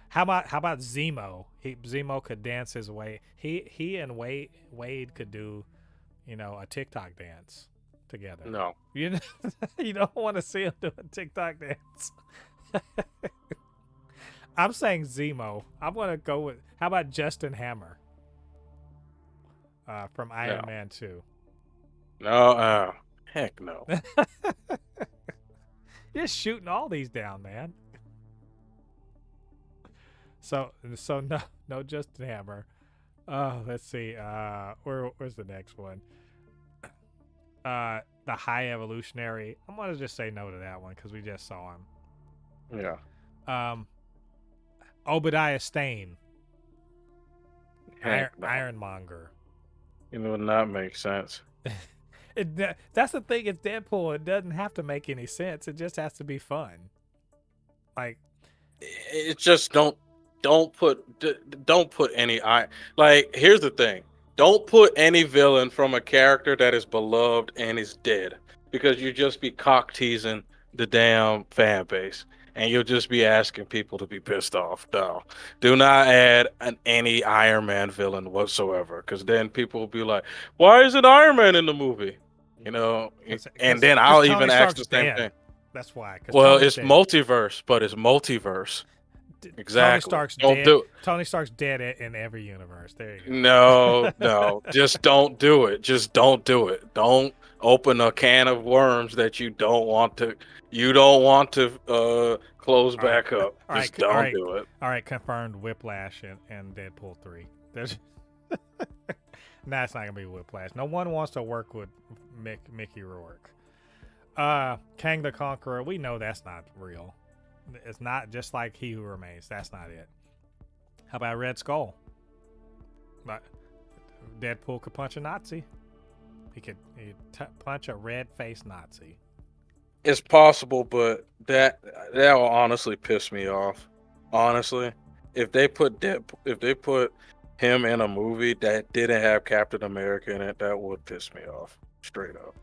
how about Zemo? Zemo could dance his way. He and Wade could do, a TikTok dance together.
No.
You you don't want to see him do a TikTok dance. I'm saying Zemo. I'm gonna go with. How about Justin Hammer? From Iron Man 2.
No, heck no.
You're shooting all these down, man. So no Justin Hammer. Let's see. Where's the next one? The High Evolutionary. I'm gonna just say no to that one because we just saw him.
Yeah.
Obadiah Stane.
Heck no.
Ironmonger.
It would not make sense.
That's the thing. It's Deadpool. It doesn't have to make any sense. It just has to be fun. Like,
It just don't put any like. Here's the thing: don't put any villain from a character that is beloved and is dead, because you just be cock teasing the damn fan base, and you'll just be asking people to be pissed off. No, do not add any Iron Man villain whatsoever, because then people will be like, "Why isn't Iron Man in the movie?" And then I'll even ask the same thing.
That's why.
Well, it's multiverse, but it's multiverse. Exactly.
Tony Stark's
don't
dead.
do it.
Tony Stark's dead in every universe. There you
go. No. Just don't do it. Just don't do it. Don't open a can of worms that you don't want to. You don't want to close back up. Just don't do it.
All right, confirmed. Whiplash and Deadpool 3. There's. Nah, it's not gonna be Whiplash. No one wants to work with Mickey Rourke. Kang the Conqueror. We know that's not real. It's not just like He Who Remains. That's not it. How about Red Skull? But Deadpool could punch a Nazi. He could punch a red-faced Nazi.
It's possible, but that will honestly piss me off. Honestly, if they put him in a movie that didn't have Captain America in it, that would piss me off. Straight up.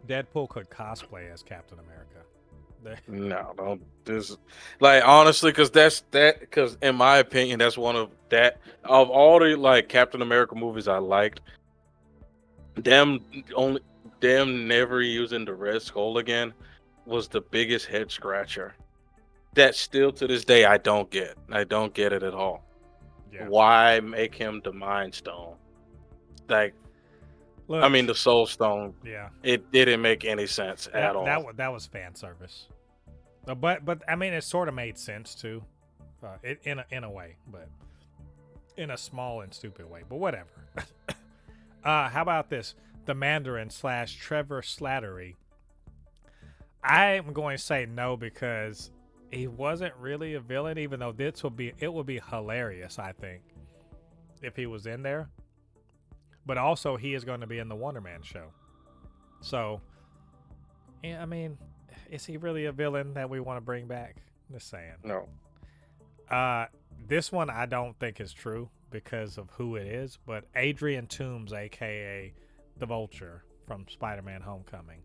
Deadpool could cosplay as Captain America.
No, don't. This, like, honestly, because in my opinion, that's one of all the like Captain America movies I liked. Them never using the Red Skull again was the biggest head scratcher. That still to this day I don't get. I don't get it at all. Yeah. Why make him the Mind Stone? Like, look, I mean, the Soul Stone.
Yeah,
it didn't make any sense at all.
That was fan service. But I mean, it sort of made sense too, in a way, but in a small and stupid way. But whatever. How about this? The Mandarin / Trevor Slattery. I'm going to say no because he wasn't really a villain, even though it would be hilarious, I think, if he was in there. But also, he is going to be in the Wonder Man show. So, yeah, I mean, is he really a villain that we want to bring back? Just saying.
No.
This one I don't think is true because of who it is, but Adrian Toomes, a.k.a. the Vulture from Spider-Man Homecoming.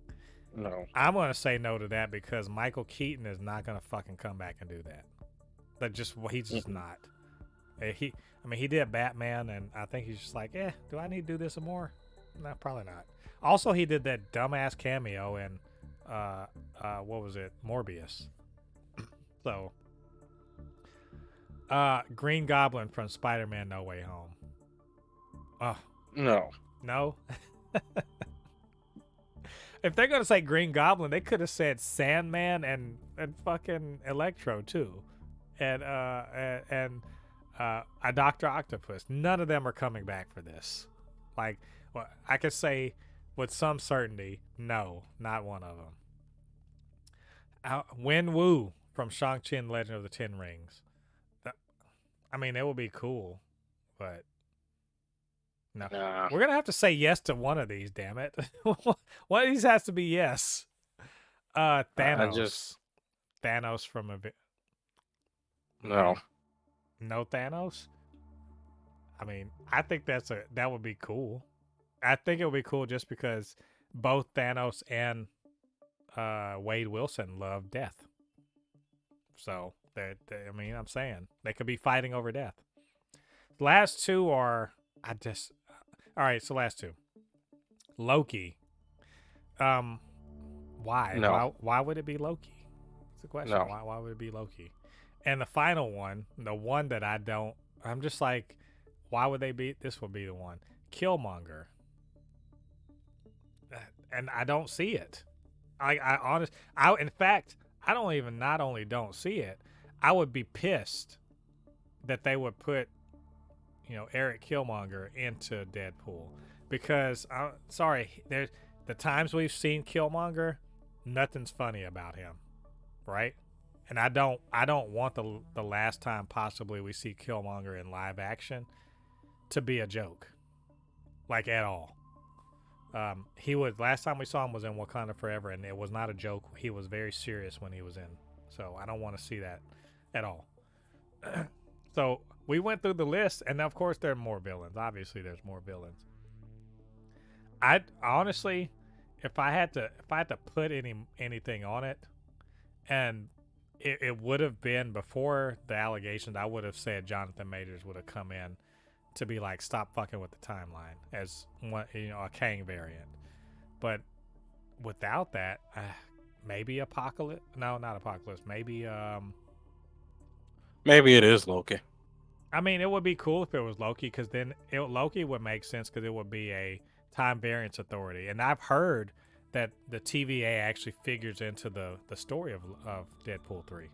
No.
I'm going to say no to that because Michael Keaton is not going to fucking come back and do that. He's just not. He did Batman, and I think he's just like, do I need to do this some more? No, probably not. Also, he did that dumbass cameo in, what was it? Morbius. So, Green Goblin from Spider-Man No Way Home.
No.
No? If they're gonna say Green Goblin, they could have said Sandman and fucking Electro too, and a Doctor Octopus. None of them are coming back for this. Like, well, I could say with some certainty, no, not one of them. Wen Wu from Shang-Chi and Legend of the Ten Rings. I mean, it would be cool, but no.
Nah.
We're going to have to say yes to one of these, damn it. One of these has to be yes. Thanos. Thanos from a...
No.
No Thanos? I mean, I think that would be cool. I think it would be cool just because both Thanos and Wade Wilson love death. So, I'm saying they could be fighting over death. Last two are, all right, so last two. Loki. Why?
No.
Why would it be Loki? That's the question.
No.
Why would it be Loki? And the final one, the one that I'm just like, why would they be? This will be the one. Killmonger. And I don't see it. In fact, I don't even not only don't see it, I would be pissed that they would put, Eric Killmonger into Deadpool because there's the times we've seen Killmonger, nothing's funny about him, right? And I don't want the last time possibly we see Killmonger in live action to be a joke, like at all. Last time we saw him was in Wakanda Forever, and it was not a joke. He was very serious when he was in. So I don't want to see that at all. So we went through the list, and of course there are more villains. Obviously, there's more villains. I honestly, if I had to put anything on it, and it would have been before the allegations, I would have said Jonathan Majors would have come in to be like, stop fucking with the timeline as one, a Kang variant. But without that, maybe Apocalypse. No, not Apocalypse. Maybe
it is Loki.
I mean, it would be cool if it was Loki, because then Loki would make sense because it would be a time variance authority. And I've heard that the TVA actually figures into the story of Deadpool 3.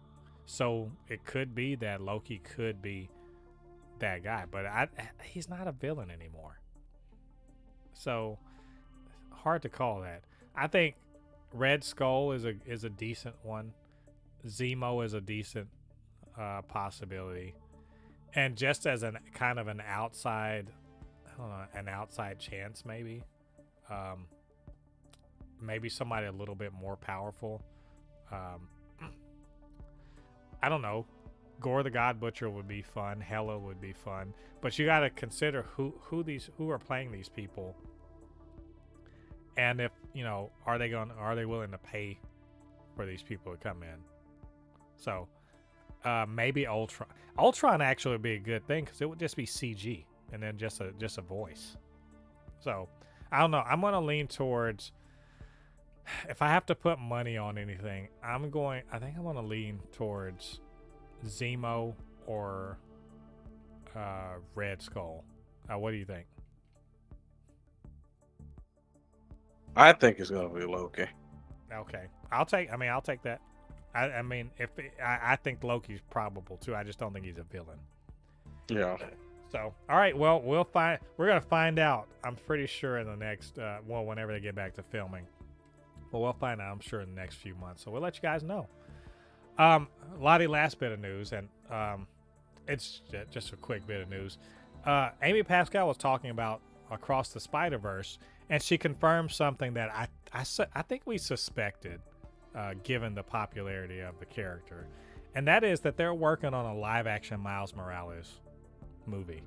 So it could be that Loki could be that guy, but he's not a villain anymore. So hard to call that. I think Red Skull is a decent one. Zemo is a decent possibility. And just as an kind of an outside, an outside chance, maybe somebody a little bit more powerful. I don't know. Gore the God Butcher would be fun. Hela would be fun. But you got to consider who are playing these people, and if are they willing to pay for these people to come in? So maybe Ultron. Ultron actually would be a good thing because it would just be CG and then just a voice. So I don't know. I'm gonna lean towards. If I have to put money on anything, I think I'm gonna lean towards Zemo or Red Skull. What do you think?
I think it's gonna be Loki.
Okay, I'll take that. I think Loki's probable too. I just don't think he's a villain.
Yeah.
So, all right. Well, we're gonna find out. I'm pretty sure in the next, whenever they get back to filming. Well, we'll find out. I'm sure in the next few months. So we'll let you guys know. Ladi, last bit of news, and it's just a quick bit of news. Amy Pascal was talking about Across the Spider-Verse, and she confirmed something that I think we suspected, given the popularity of the character, and that is that they're working on a live-action Miles Morales movie,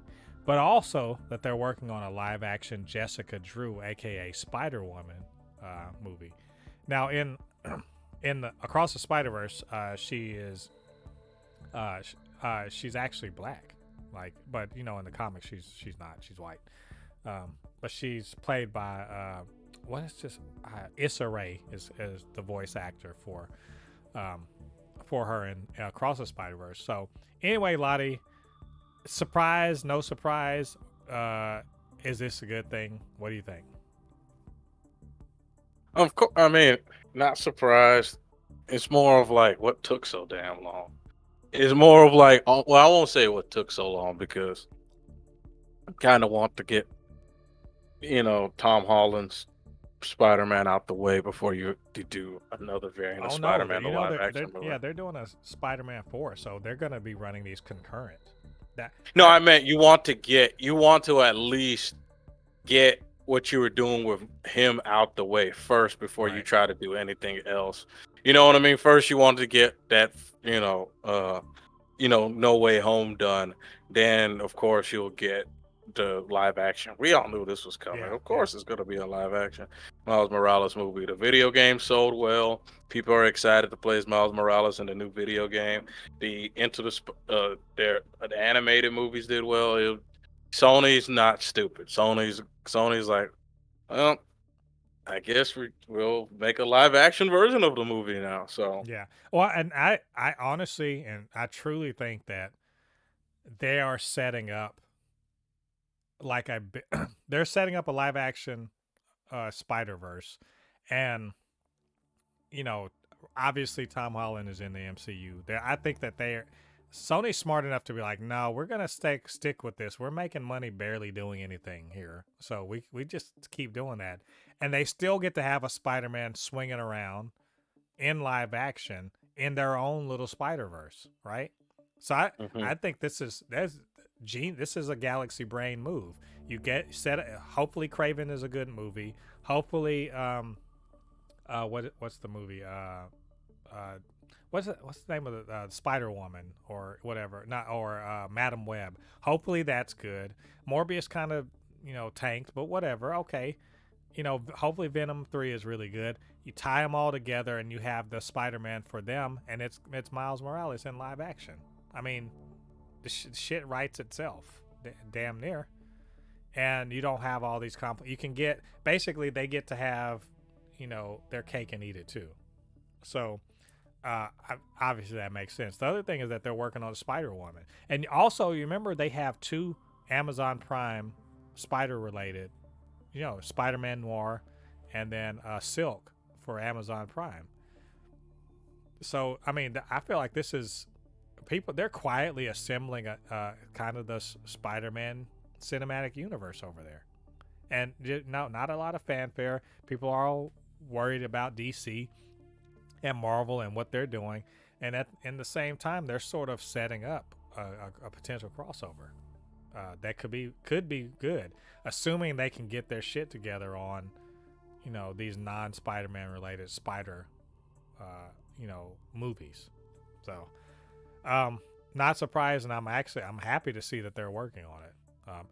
but also that they're working on a live-action Jessica Drew, aka Spider-Woman, movie. Now, in the Across the Spider-Verse, she's actually black, but in the comics she's not. She's white, but she's played by Issa Rae is the voice actor for her in Across the Spider-Verse. So anyway, Ladi, surprise, no surprise, is this a good thing? What do you think?
Of course, I mean, not surprised. It's more of like what took so damn long. It's more of like, well, I won't say what took so long because I kind of want to get, Tom Holland's Spider-Man out the way before you do another variant of
Oh no,
Spider-Man, the
you know
live
they're
action movie.
yeah they're doing a Spider-Man 4, so they're gonna be running these concurrent. That
No, I meant you want to at least get what you were doing with him out the way first before you
right.
try to do anything else. You know what I mean? First, you want to get that, No Way Home done. Then, of course, you'll get the live action. We all knew this was coming.
Yeah,
Of
yeah,
course, it's going to be a live action Miles Morales movie. The video game sold well. People are excited to play as Miles Morales in the new video game. The the animated movies did well. Sony's not stupid. Sony's like, well, I guess we'll make a live action version of the movie now. So,
yeah. Well, and I honestly and I truly think that they are setting up like they're setting up a live action Spider Verse, and you know, obviously Tom Holland is in the MCU. I think that they're Sony's smart enough to be like, no, we're gonna stick with this. We're making money barely doing anything here, so we just keep doing that, and they still get to have a Spider-Man swinging around in live action in their own little Spider Verse, right? So
mhm.
I think this is a galaxy brain move. You get set. Hopefully, Craven is a good movie. Hopefully, what's the movie? What's the name of the Spider Woman or whatever? Not or Madam Web. Hopefully that's good. Morbius kind of tanked, but whatever. Okay, hopefully Venom 3 is really good. You tie them all together and you have the Spider-Man for them, and it's Miles Morales in live action. I mean, the shit writes itself, damn near. And you don't have all these you can get basically they get to have, their cake and eat it too. So obviously that makes sense. The other thing is that they're working on Spider Woman, and also you remember they have two Amazon Prime spider related, Spider Man Noir, and then Silk for Amazon Prime. So I mean, I feel like this is people. They're quietly assembling a kind of the Spider Man cinematic universe over there, and no, not a lot of fanfare. People are all worried about DC and Marvel and what they're doing, and at in the same time, they're sort of setting up a potential crossover that could be good, assuming they can get their shit together on, these non Spider-Man related spider, movies. So, not surprised, and I'm happy to see that they're working on it.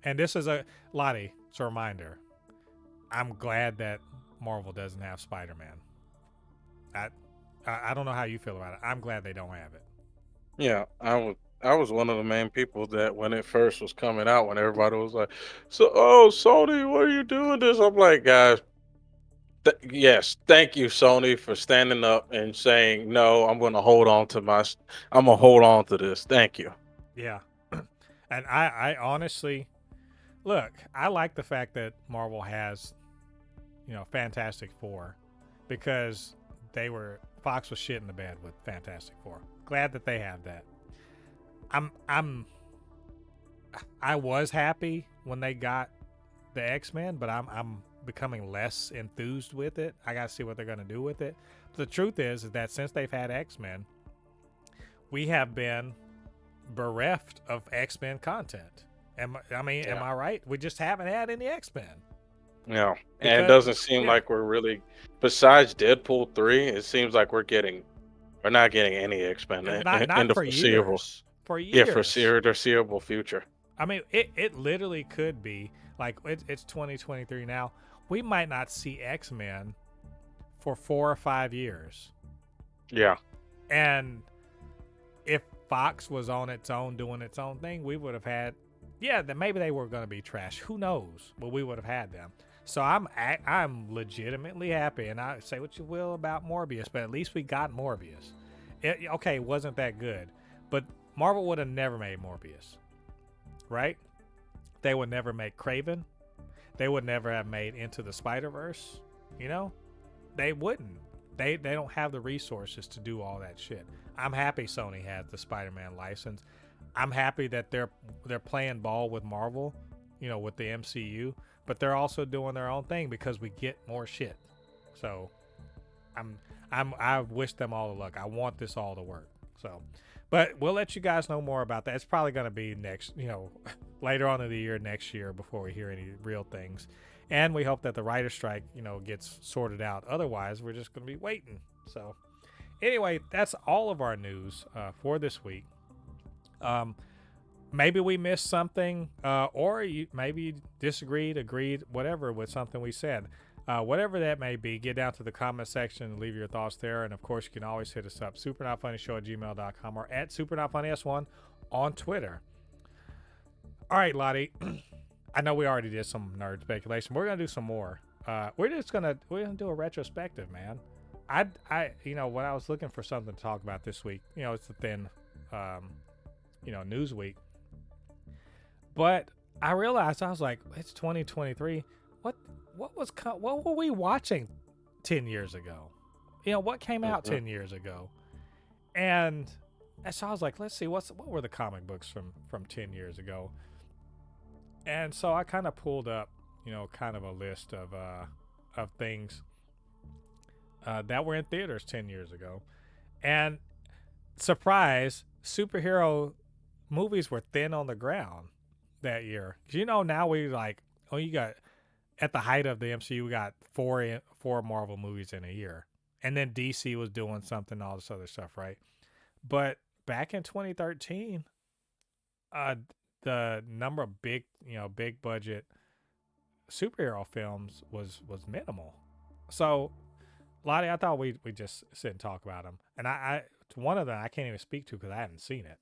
And this is a Lottie. It's a reminder. I'm glad that Marvel doesn't have Spider-Man. I I don't know how you feel about it. I'm glad they don't have it.
Yeah, I was one of the main people that when it first was coming out, when everybody was like, "So, oh, Sony, what are you doing this?" I'm like, guys, yes, thank you, Sony, for standing up and saying, "No, I'm gonna hold on to this." Thank you.
Yeah, and I honestly look. I like the fact that Marvel has Fantastic Four, because Fox was shit in the bed with Fantastic Four. Glad that they have that. I'm I was happy when they got the X-Men, but I'm becoming less enthused with it. I gotta see what they're gonna do with it. But the truth is that since they've had X-Men, we have been bereft of X-Men content. Am
Yeah,
I right? We just haven't had any X-Men
yeah, and it
because
doesn't seem
yeah,
like we're really, besides Deadpool 3, it seems like we're not getting any X-Men in
not
the
for
foreseeable,
years. For
yeah,
years.
foreseeable future.
I mean, it literally could be like it's 2023 now. We might not see X-Men for 4 or 5 years.
Yeah,
And if Fox was on its own doing its own thing, we would have had, yeah, then maybe they were going to be trash. Who knows? But we would have had them. So I'm legitimately happy, and I say what you will about Morbius, but at least we got Morbius. Okay, it wasn't that good, but Marvel would have never made Morbius, right? They would never make Craven. They would never have made Into the Spider Verse. You know, they wouldn't. They don't have the resources to do all that shit. I'm happy Sony has the Spider-Man license. I'm happy that they're playing ball with Marvel, with the MCU, but they're also doing their own thing because we get more shit. So I wish them all the luck. I want this all to work. So, but we'll let you guys know more about that. It's probably going to be next, later on in the year, next year, before we hear any real things. And we hope that the writer's strike, gets sorted out. Otherwise, we're just going to be waiting. So, anyway, that's all of our news for this week. Maybe we missed something, or you maybe disagreed, agreed, whatever with something we said. Whatever that may be, get down to the comment section and leave your thoughts there. And of course, you can always hit us up, supernotfunnyshow@gmail.com or at supernotfunnys1 on Twitter. All right, Ladi. I know we already did some nerd speculation. We're gonna do some more. We're gonna do a retrospective, man. When I was looking for something to talk about this week, it's a thin, news week. But I realized, I was like, it's 2023. What were we watching 10 years ago? What came out 10 years ago? And so I was like, let's see, what were the comic books from 10 years ago? And so I kind of pulled up, kind of a list of things that were in theaters 10 years ago. And surprise, superhero movies were thin on the ground that year. Now we you got, at the height of the MCU, we got four Marvel movies in a year. And then DC was doing something, all this other stuff, right? But back in 2013, the number of big budget superhero films was minimal. So, Lottie, I thought we just sit and talk about them. And I one of them I can't even speak to because I hadn't seen it.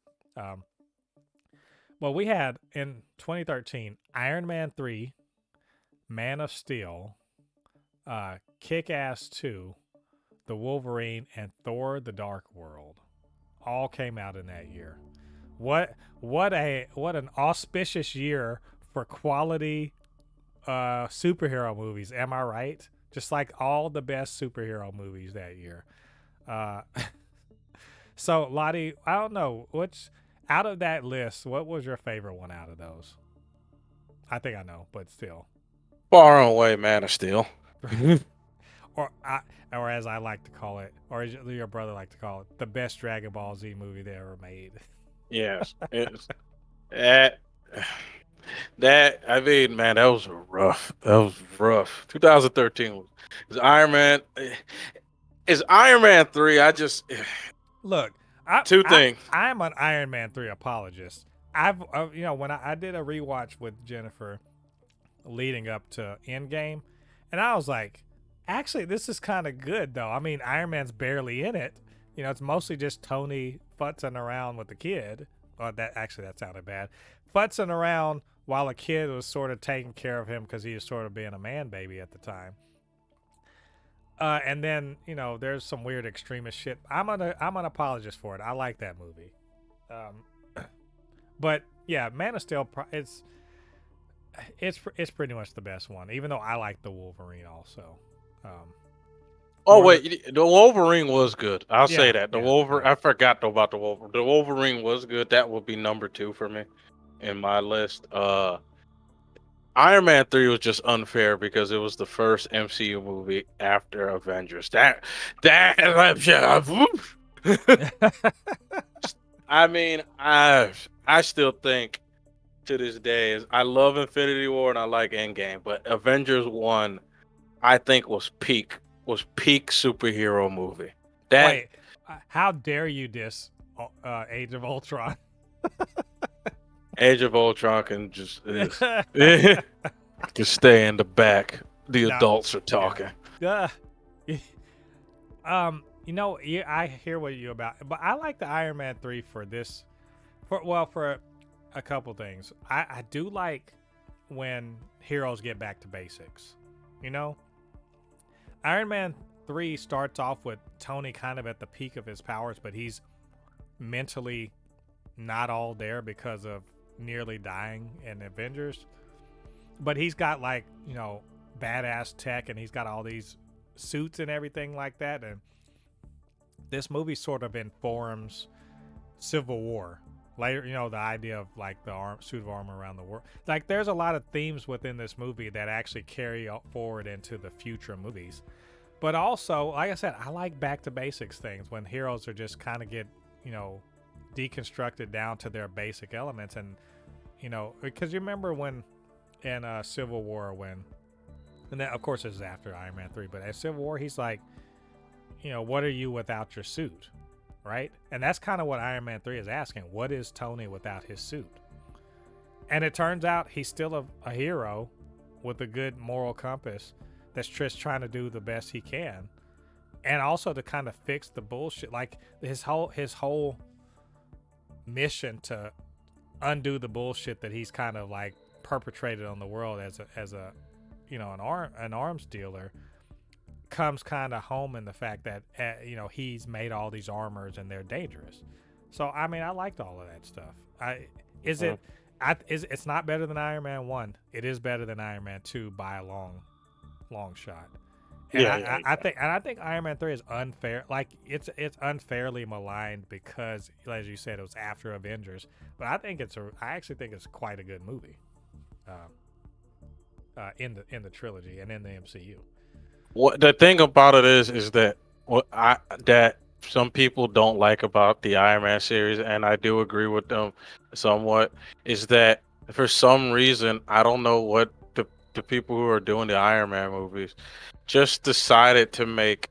Well, we had in 2013 Iron Man 3, Man of Steel, Kick-Ass 2, The Wolverine, and Thor: The Dark World. All came out in that year. What an auspicious year for quality superhero movies. Am I right? Just like all the best superhero movies that year. So, Lottie, I don't know, out of that list, what was your favorite one out of those? I think I know, but still.
Far and away, Man of Steel.
or as I like to call it, or as your brother like to call it, the best Dragon Ball Z movie they ever made.
Yes, it's that. I mean, man, that was rough. 2013 was Iron Man. Is Iron Man 3?
Look.
Two things.
I'm an Iron Man 3 apologist. When I did a rewatch with Jennifer leading up to Endgame, and I was like, actually, this is kind of good though. I mean, Iron Man's barely in it. It's mostly just Tony futzing around with the kid. That sounded bad. Futzing around while a kid was sort of taking care of him because he was sort of being a man baby at the time. And then, there's some weird extremist shit. I'm an apologist for it. I like that movie. But yeah, Man of Steel, it's pretty much the best one, even though I like the Wolverine also.
Wait, the Wolverine was good. I'll say that. I forgot about the Wolverine. The Wolverine was good. That would be number 2 for me in my list. Iron Man 3 was just unfair because it was the first MCU movie after Avengers. I mean, I still think to this day I love Infinity War and I like Endgame, but Avengers 1 I think was peak superhero movie.
Wait, how dare you diss Age of Ultron?
Age of Ultron can just can stay in the back. The adults are talking.
Yeah. I hear what you're about, but I like the Iron Man 3 for this. For a couple things. I do like when heroes get back to basics. Iron Man 3 starts off with Tony kind of at the peak of his powers, but he's mentally not all there because of nearly dying in Avengers. But he's got badass tech, and he's got all these suits and everything like that. And this movie sort of informs Civil War. Later, the idea of like the suit of armor around the world. Like, there's a lot of themes within this movie that actually carry forward into the future movies. But also, like I said, I like back to basics things when heroes are just kind of get, deconstructed down to their basic elements. And, because you remember when in Civil War, and that, of course, this is after Iron Man 3, but at Civil War, he's like, what are you without your suit? Right? And that's kind of what Iron Man 3 is asking. What is Tony without his suit? And it turns out he's still a hero with a good moral compass that's just trying to do the best he can. And also to kind of fix the bullshit. Like his whole mission to undo the bullshit that he's kind of like perpetrated on the world as a an arms dealer comes kind of home in the fact that he's made all these armors and they're dangerous. So I mean, I liked all of that stuff. It's not better than Iron Man 1. It is better than Iron Man 2 by a long shot. And I think Iron Man 3 is unfair. Like it's unfairly maligned because, as you said, it was after Avengers. But I actually think it's quite a good movie. In the trilogy and in the MCU.
What the thing about it is that that some people don't like about the Iron Man series, and I do agree with them somewhat, is that for some reason, I don't know what the people who are doing the Iron Man movies just decided to make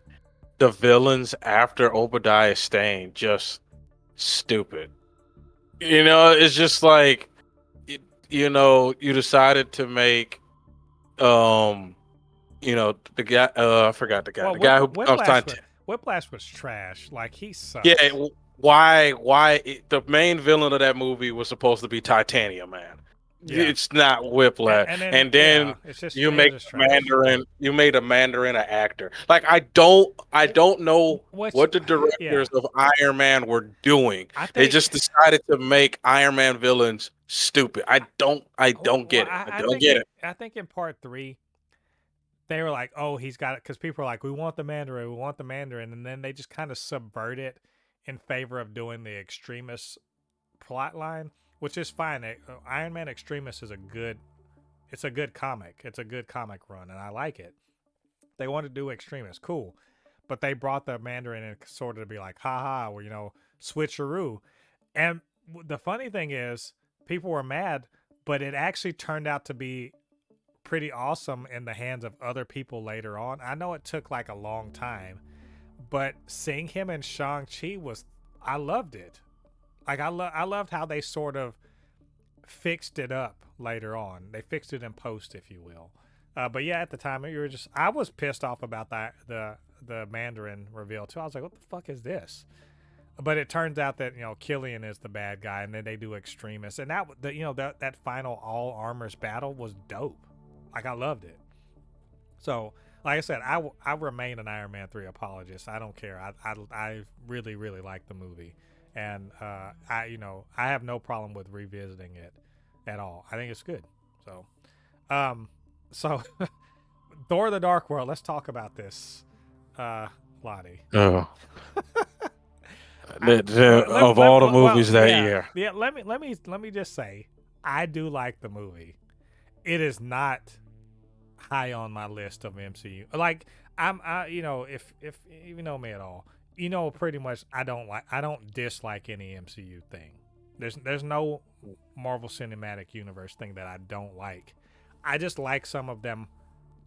the villains after Obadiah Stane just stupid. It's just like you decided to make the guy. I forgot the guy.
Well,
the guy who becomes Titan.
Whiplash was trash. Like, he sucks.
Yeah. Why? The main villain of that movie was supposed to be Titanium Man. Yeah. It's not Whiplash. And then
it's just,
you make Mandarin. You made a Mandarin an actor. Like, I don't know what the directors of Iron Man were doing. They just decided to make Iron Man villains stupid. I don't get it. I don't get it.
I think in part 3, they were like, oh, he's got it. Because people are like, we want the Mandarin. And then they just kind of subvert it in favor of doing the Extremis plot line, which is fine. Iron Man Extremis is a good comic. It's a good comic run, and I like it. They want to do Extremis, cool. But they brought the Mandarin in sort of to be like, haha, well, switcheroo. And the funny thing is, people were mad, but it actually turned out to be pretty awesome in the hands of other people later on. I know it took like a long time, but seeing him in Shang-Chi I loved it. Like, I loved how they sort of fixed it up later on. They fixed it in post, if you will. But yeah, at the time, I was pissed off about that the Mandarin reveal too. I was like, what the fuck is this? But it turns out that Killian is the bad guy, and then they do Extremis, and that final all armors battle was dope. Like, I loved it. So, like I said, I remain an Iron Man 3 apologist. I don't care. I really, really like the movie. And I have no problem with revisiting it at all. I think it's good. So Thor: The Dark World. Let's talk about this, Ladi.
Oh. Of all the movies that year.
Yeah. Let me just say, I do like the movie. It is not high on my list of MCU. Like, if you know me at all, pretty much I don't dislike any MCU thing. There's no Marvel Cinematic Universe thing that I don't like. I just like some of them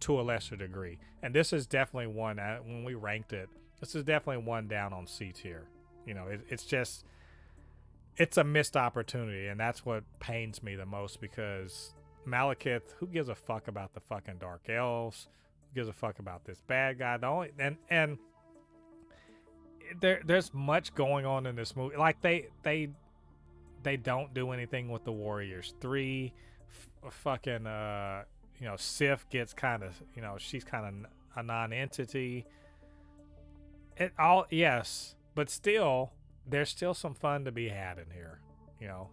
to a lesser degree. And this is definitely one, when we ranked it, this is definitely one down on C tier. It's a missed opportunity, and that's what pains me the most, because Malekith, who gives a fuck about the fucking Dark Elves? Who gives a fuck about this bad guy? And there's much going on in this movie. Like, they don't do anything with the Warriors 3. Fucking Sif gets kind of, she's kind of a non-entity. Yes, but still, there's still some fun to be had in here.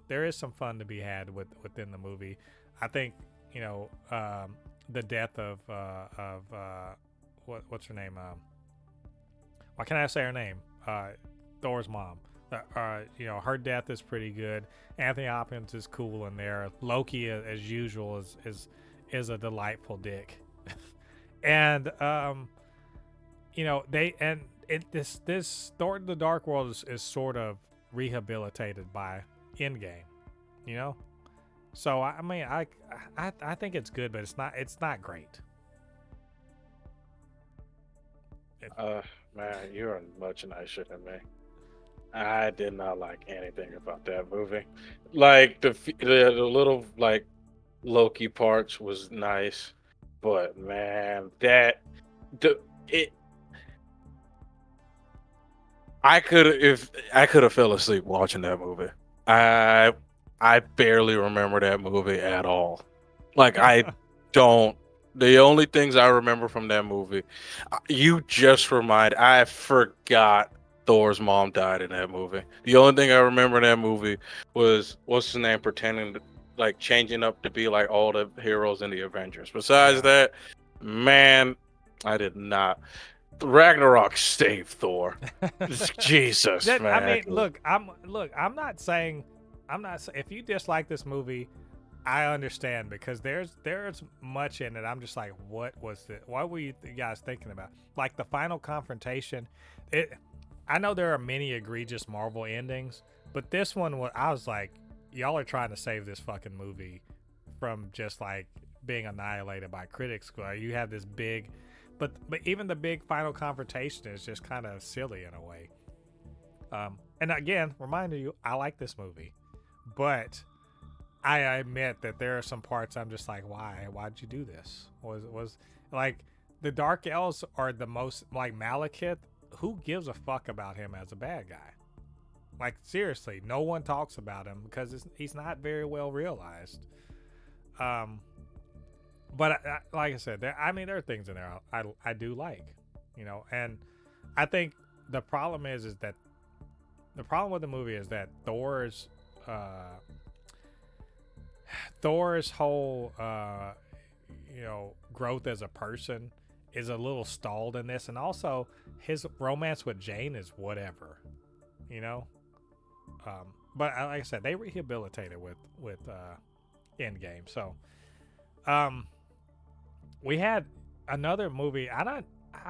There is some fun to be had within the movie. I think, the death of what's her name? Why can't I say her name? Thor's mom. Her death is pretty good. Anthony Hopkins is cool in there. Loki, as usual, is a delightful dick. And this Thor: The Dark World is sort of rehabilitated by Endgame. You know, so I mean, I think it's good, but it's not great.
Man, you're much nicer than me. I did not like anything about that movie. Like the little like Loki parts was nice, but man, the it I could have fell asleep watching that movie. I I barely remember that movie at all. Like I don't. The only things I remember from that movie, I forgot Thor's mom died in that movie. The only thing I remember in that movie was what's his name pretending to, like changing up to be like all the heroes in the Avengers. Besides that, man, I did not. Ragnarok saved Thor. Jesus, man.
I mean, I'm not saying if you dislike this movie, I understand because there's much in it. I'm just like, what were you guys thinking about? Like the final confrontation. I know there are many egregious Marvel endings, but this one, I was like, y'all are trying to save this fucking movie from just like being annihilated by critics. You have this big, but even the big final confrontation is just kind of silly in a way. And again, reminding you, I like this movie, but I admit that there are some parts I'm just like, why'd you do this? Was like the Dark Elves are the most like Malekith. Who gives a fuck about him as a bad guy? Like seriously, no one talks about him because he's not very well realized. But like I said, there are things in there I do like, and I think the problem is that the problem with the movie is that Thor's whole growth as a person is a little stalled in this, and also his romance with Jane is whatever, but like I said, they rehabilitated with Endgame. So we had another movie. I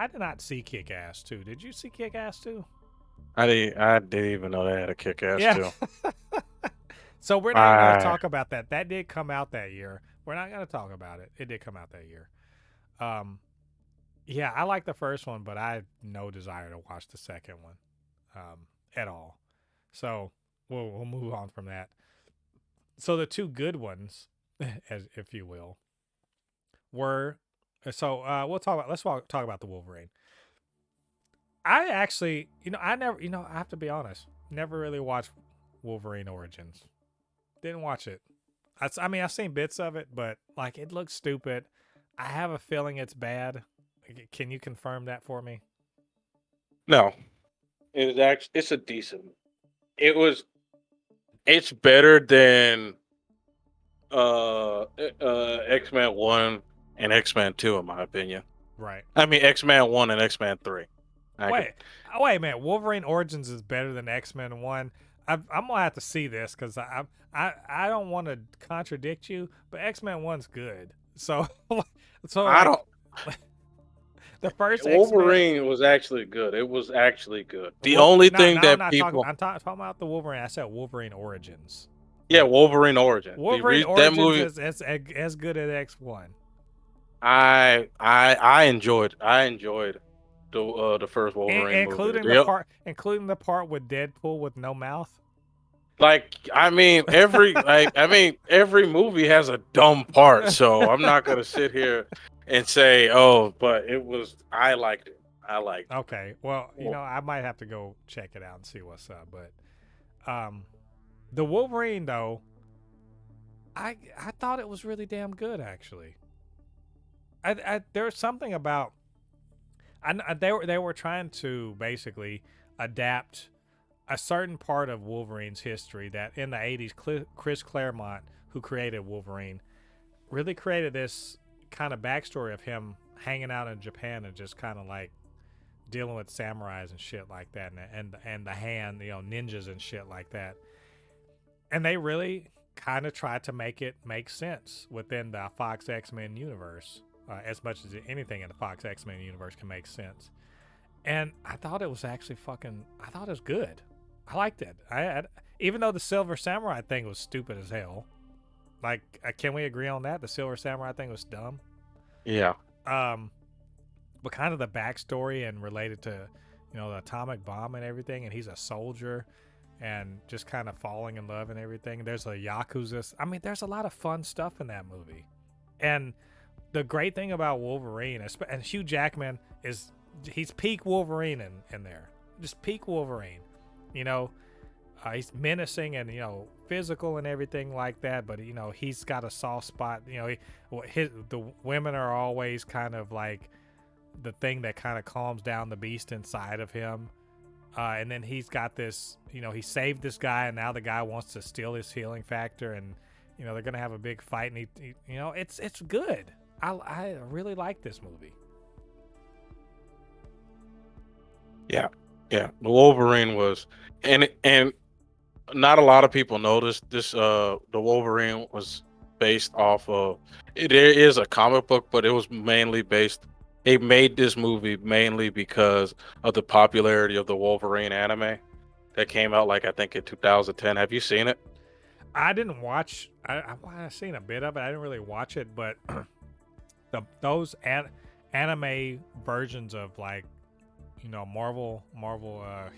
did not see Kick-Ass 2. Did you see Kick-Ass 2?
I didn't even know they had a Kick-Ass too.
So we're not going to talk about that. That did come out that year. We're not going to talk about it. It did come out that year. Yeah, I like the first one, but I have no desire to watch the second one at all. So we'll move on from that. So the two good ones, as if you will, were let's talk about the Wolverine. I actually, I have to be honest, never really watched Wolverine Origins. Didn't watch it. I mean, I've seen bits of it, but like it looks stupid. I have a feeling it's bad. Can you confirm that for me?
No, it's a decent. It's better than X-Men 1 and X-Men 2 in my opinion.
Right.
I mean X-Men 1 and X-Men 3.
Wait a minute. Wolverine Origins is better than X-Men 1. I'm gonna have to see this because I don't want to contradict you, but X-Men 1's good. So
I don't.
The first
Wolverine
X-Men,
was actually good. It was actually good. The only thing that people
I'm talking about the Wolverine. I said Wolverine Origins.
Yeah, Wolverine Origins.
Wolverine Origins that movie, is as good as X1.
I enjoyed the first Wolverine movie,
including the part with Deadpool with no mouth.
Like every movie has a dumb part, so I'm not gonna sit here and say, oh, but I liked it.
Okay, well, I might have to go check it out and see what's up. But the Wolverine though, I thought it was really damn good actually. There was something about they were trying to basically adapt a certain part of Wolverine's history that in the 80s, Chris Claremont, who created Wolverine, really created this kind of backstory of him, hanging out in Japan and just kind of like dealing with samurais and shit like that, and the hand, ninjas and shit like that. And they really kind of tried to make it make sense within the Fox X-Men universe, as much as anything in the Fox X-Men universe can make sense. And I thought it was actually I thought it was good. I liked it. Even though the Silver Samurai thing was stupid as hell. Like, can we agree on that? The Silver Samurai thing was dumb.
Yeah.
But kind of the backstory and related to, the atomic bomb and everything, and he's a soldier, and just kind of falling in love and everything. There's a Yakuza. I mean, there's a lot of fun stuff in that movie. And the great thing about Wolverine, and Hugh Jackman he's peak Wolverine in there. Just peak Wolverine. He's menacing and, physical and everything like that, but, he's got a soft spot. The women are always kind of like the thing that kind of calms down the beast inside of him. And then he's got this, he saved this guy, and now the guy wants to steal his healing factor, and, they're going to have a big fight, and it's good. I really like this movie.
Yeah. The Wolverine was, and not a lot of people noticed this. The Wolverine was based off of. There is a comic book, but it was mainly based. They made this movie mainly because of the popularity of the Wolverine anime that came out, like, I think in 2010. Have you seen it?
I didn't watch. I've seen a bit of it. I didn't really watch it, but those anime versions of, like, Marvel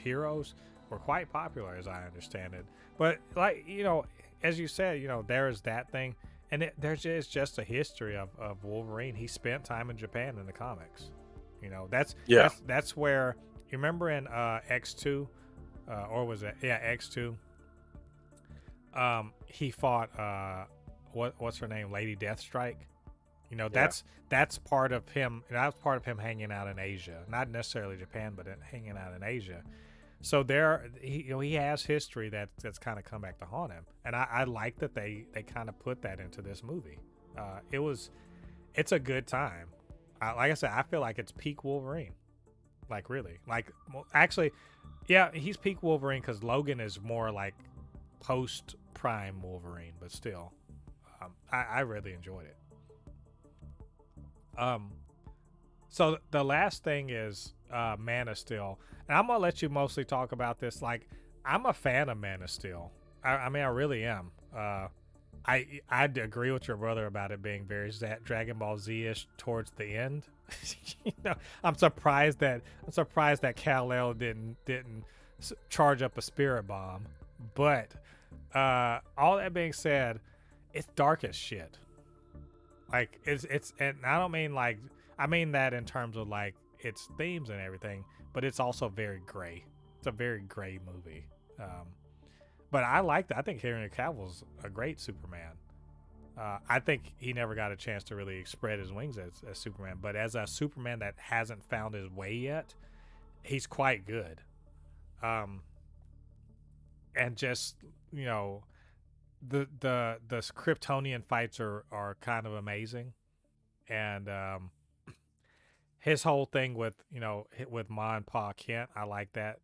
heroes were quite popular, as I understand it. But, like, as you said, there is that thing, and there's just a history of Wolverine. He spent time in Japan in the comics. That's where, you remember in X2, or was it X2? He fought what's her name, Lady Deathstrike. That's part of him. That was part of him hanging out in Asia, not necessarily Japan, but hanging out in Asia. So he has history that's kind of come back to haunt him, and I like that they kind of put that into this movie. It's a good time. Like I said, I feel like it's peak Wolverine. Like, really, like, well, actually, yeah, he's peak Wolverine because Logan is more like post prime Wolverine, but still, I really enjoyed it. So the last thing is Man of Steel, and I'm gonna let you mostly talk about this. Like, I'm a fan of Man of Steel. I mean, I really am. I'd agree with your brother about it being very Dragon Ball Z-ish towards the end. I'm surprised that Kal-El didn't charge up a spirit bomb. But all that being said, it's dark as shit. Like, it's and I don't mean like, I mean that in terms of like its themes and everything, but it's also very gray. It's a very gray movie. But I liked it. I think Henry Cavill's a great Superman. I think he never got a chance to really spread his wings as Superman, but as a Superman that hasn't found his way yet, he's quite good. And just, the Kryptonian fights are kind of amazing, and his whole thing with Ma and Pa Kent, I like that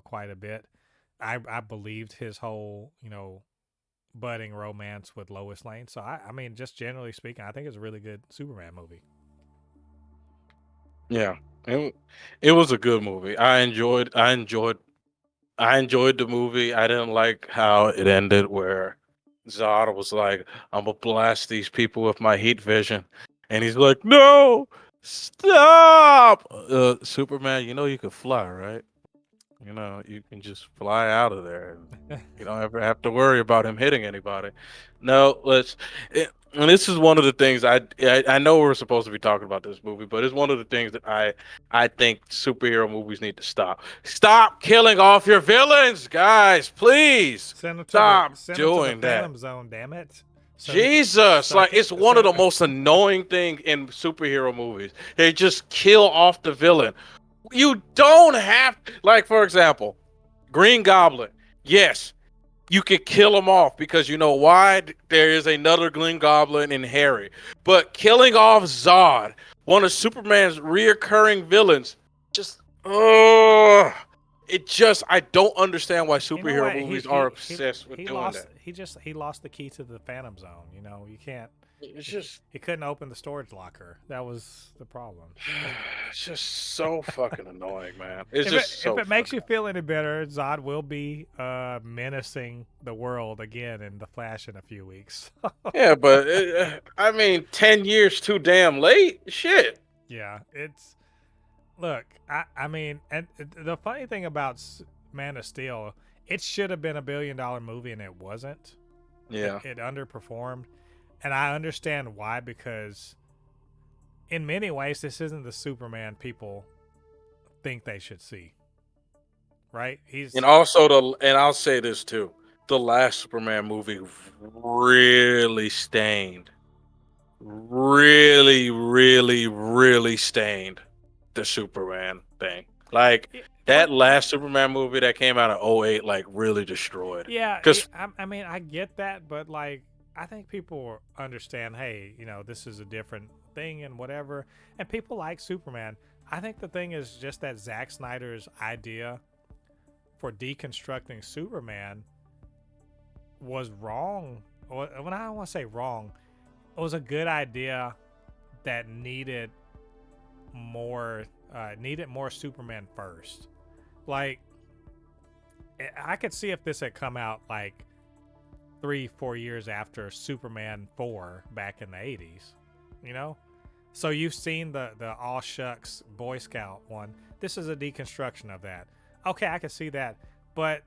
quite a bit. I believed his whole budding romance with Lois Lane. So I mean, just generally speaking, I think it's a really good Superman movie.
Yeah, it was a good movie. I enjoyed the movie. I didn't like how it ended, where Zod was like, "I'm gonna blast these people with my heat vision," and he's like, "No, stop!" Superman, you could fly, right? You can just fly out of there, and you don't ever have to worry about him hitting anybody. No, and this is one of the things I know we're supposed to be talking about this movie, but it's one of the things that I think superhero movies need to stop. Stop killing off your villains, guys, please. Stop doing that.
Phantom Zone, damn it.
Jesus, like, it's one of the most annoying things in superhero movies. They just kill off the villain. You don't have, like, for example, Green Goblin. Yes, you could kill him off because you know why? There is another Green Goblin in Harry. But killing off Zod one of Superman's reoccurring villains. Just oh, I don't understand why
You know
superhero
what?
movies are obsessed with doing
lost.
that.
He lost the key to the Phantom Zone. You know, you can't.
It's just
He couldn't open the storage locker. That was the problem.
it's just so fucking annoying, man. It's
If
just so
it makes
fucking.
you feel any better, Zod will be menacing the world again in the Flash in a few weeks.
Yeah, but I mean, 10 years too damn late. Shit.
Yeah, it's look. I mean, and the funny thing about Man of Steel, it should have been a $1 billion movie and it wasn't.
Yeah.
It underperformed, and I understand why, because in many ways this isn't the Superman people think they should see. Right?
And also and I'll say this too. The last Superman movie really stained. Really, really, really stained the Superman thing. Like that last Superman movie that came out in 2008 like really destroyed.
Yeah,
Cuz
I mean, I get that, but like, I think people understand, hey, you know, this is a different thing and whatever. And people like Superman. I think the thing is just that Zack Snyder's idea for deconstructing Superman was wrong. When I don't want to say wrong, it was a good idea that needed more Superman first. Like, I could see if this had come out like 3-4 years after Superman 4 back in the 80s, you know. So you've seen the all shucks Boy Scout one. This is a deconstruction of that. Okay, I can see that, but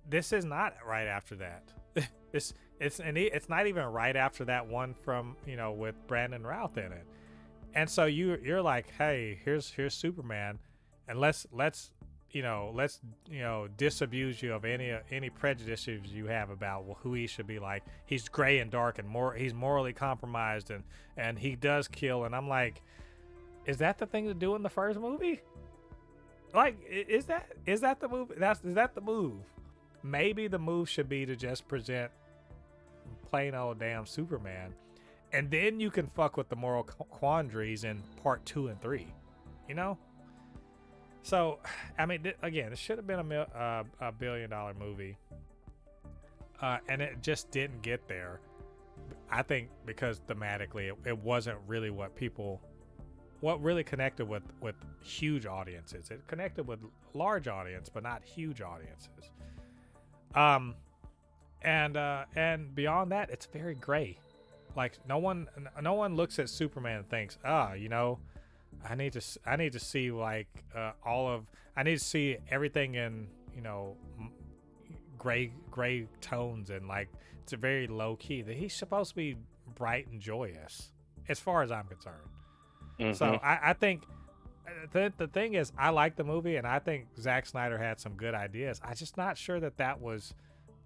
this is not right after that. It's not even right after that one from, you know, with Brandon Routh in it. And so you're like, hey, here's Superman, and let's disabuse you of any prejudices you have about who he should be. Like, he's gray and dark and he's morally compromised, and he does kill. And I'm like, is that the thing to do in the first movie? Like, is that the move? Is that the move? Maybe the move should be to just present plain old damn Superman, and then you can fuck with the moral quandaries in part 2 and 3, you know. So, I mean, again, it should have been a $1 billion movie, and it just didn't get there. I think because thematically, it wasn't really what really connected with huge audiences. It connected with large audience, but not huge audiences. And beyond that, it's very gray. Like, no one looks at Superman and thinks, you know, I need to see like I need to see everything in, you know, gray tones, and like it's a very low key. That he's supposed to be bright and joyous, as far as I'm concerned. Mm-hmm. So I think the thing is, I like the movie, and I think Zack Snyder had some good ideas. I'm just not sure that was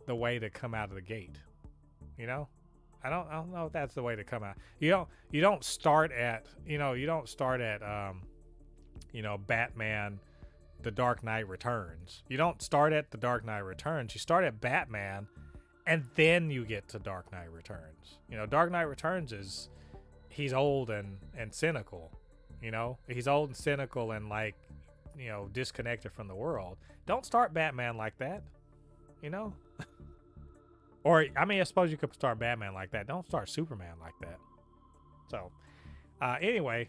the way to come out of the gate. You know, I don't know if that's the way to come out. You don't start at Batman, The Dark Knight Returns. You don't start at The Dark Knight Returns. You start at Batman, and then you get to Dark Knight Returns. You know, Dark Knight Returns is, he's old and cynical. You know, he's old and cynical and, like, you know, disconnected from the world. Don't start Batman like that. You know. Or, I mean, I suppose you could start Batman like that. Don't start Superman like that. So, anyway,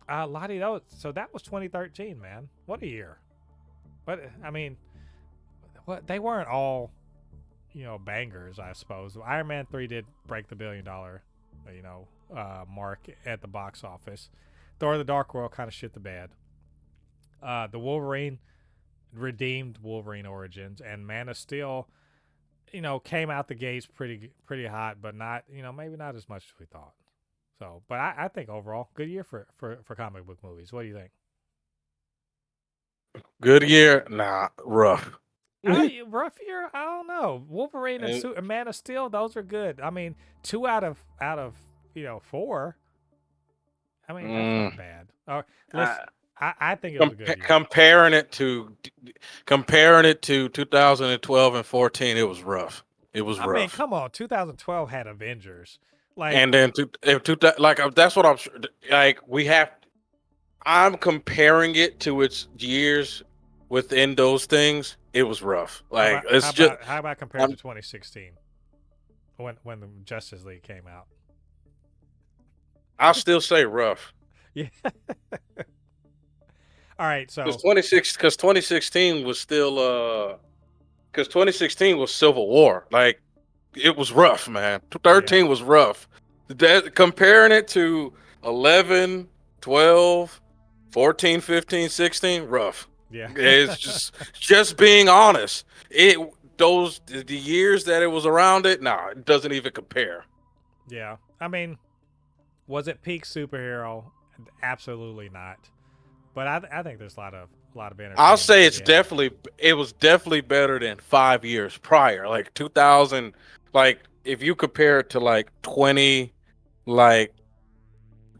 Ladi, so that was 2013, man. What a year. But, I mean, they weren't all, you know, bangers, I suppose. Iron Man 3 did break the $1 billion, you know, mark at the box office. Thor: The Dark World kind of shit the bed. The Wolverine redeemed Wolverine Origins, and Man of Steel, you know, came out the gates pretty hot, but not, you know, maybe not as much as we thought. So, but I think overall, good year for comic book movies. What do you think?
Good year? Nah, rough.
Rough year? I don't know. Wolverine and Man of Steel, those are good. I mean, 2 out of 4. I mean, that's not bad. Listen, I think it was a good year.
Comparing it to 2012 and 14, it was rough. It was rough. I mean,
come on, 2012 had Avengers, like,
and then that's what I'm like. We have I'm comparing it to its years within those things. It was rough.
How
Like
about how
it's just,
about how about compared to
I'm,
2016 when the Justice League came out?
I'll still say rough.
Yeah. All right.
Because
So
2016 was still because 2016 was Civil War. Like it was rough, man.
yeah,
13 was rough. That comparing it to 11, 12, 14, 15, 16, rough.
yeah,
It's just being honest. It those the years that it was around it, nah, it doesn't even compare.
yeah. I mean, was it peak superhero? Absolutely not. But I think there's a lot of
I'll
entertainment
say
to be had there.
it was definitely better than 5 years prior, like 2000. Like if you compare it to like 20, like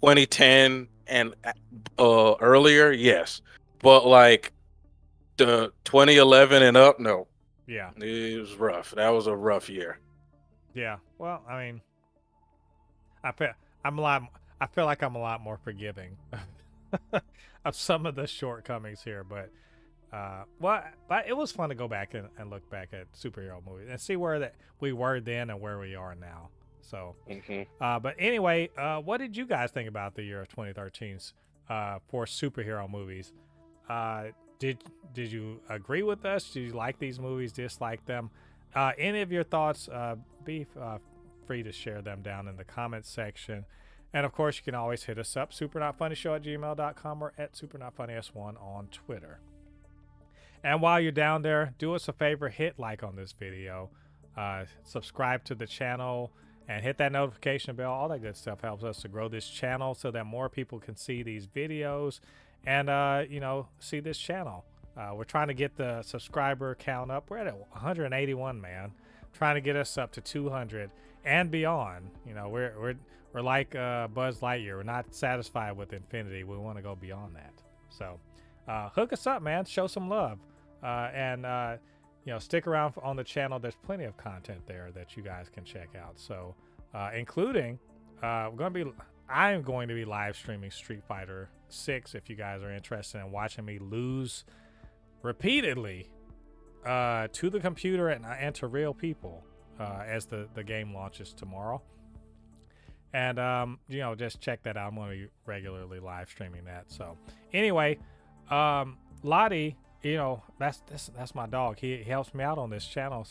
2010 and earlier, yes, but like the 2011 and up, no,
Yeah,
it was rough. That was a rough year.
yeah. Well, I mean, I feel I'm a lot. I feel like I'm a lot more forgiving of some of the shortcomings here, but but it was fun to go back and look back at superhero movies and see where that we were then and where we are now. So,
Hmm.
but anyway, what did you guys think about the year of 2013 for superhero movies? Uh, did you agree with us? Did you like these movies? Dislike them? Any of your thoughts? Be free to share them down in the comments section. And of course, you can always hit us up, supernotfunnyshow at gmail.com or at supernotfunnys1 on Twitter. And while you're down there, do us a favor, hit like on this video, subscribe to the channel, and hit that notification bell. All that good stuff helps us to grow this channel so that more people can see these videos and, see this channel. We're trying to get the subscriber count up. We're at 181, man. Trying to get us up to 200 and beyond. We're like Buzz Lightyear. We're not satisfied with infinity. We want to go beyond that. So hook us up, man. Show some love. And stick around on the channel. There's plenty of content there that you guys can check out. So, including, I'm going to be live streaming Street Fighter 6 if you guys are interested in watching me lose repeatedly to the computer and to real people as the game launches tomorrow. And just check that out. I'm going to be regularly live streaming that. So, anyway, Ladi, that's my dog. He helps me out on this channel,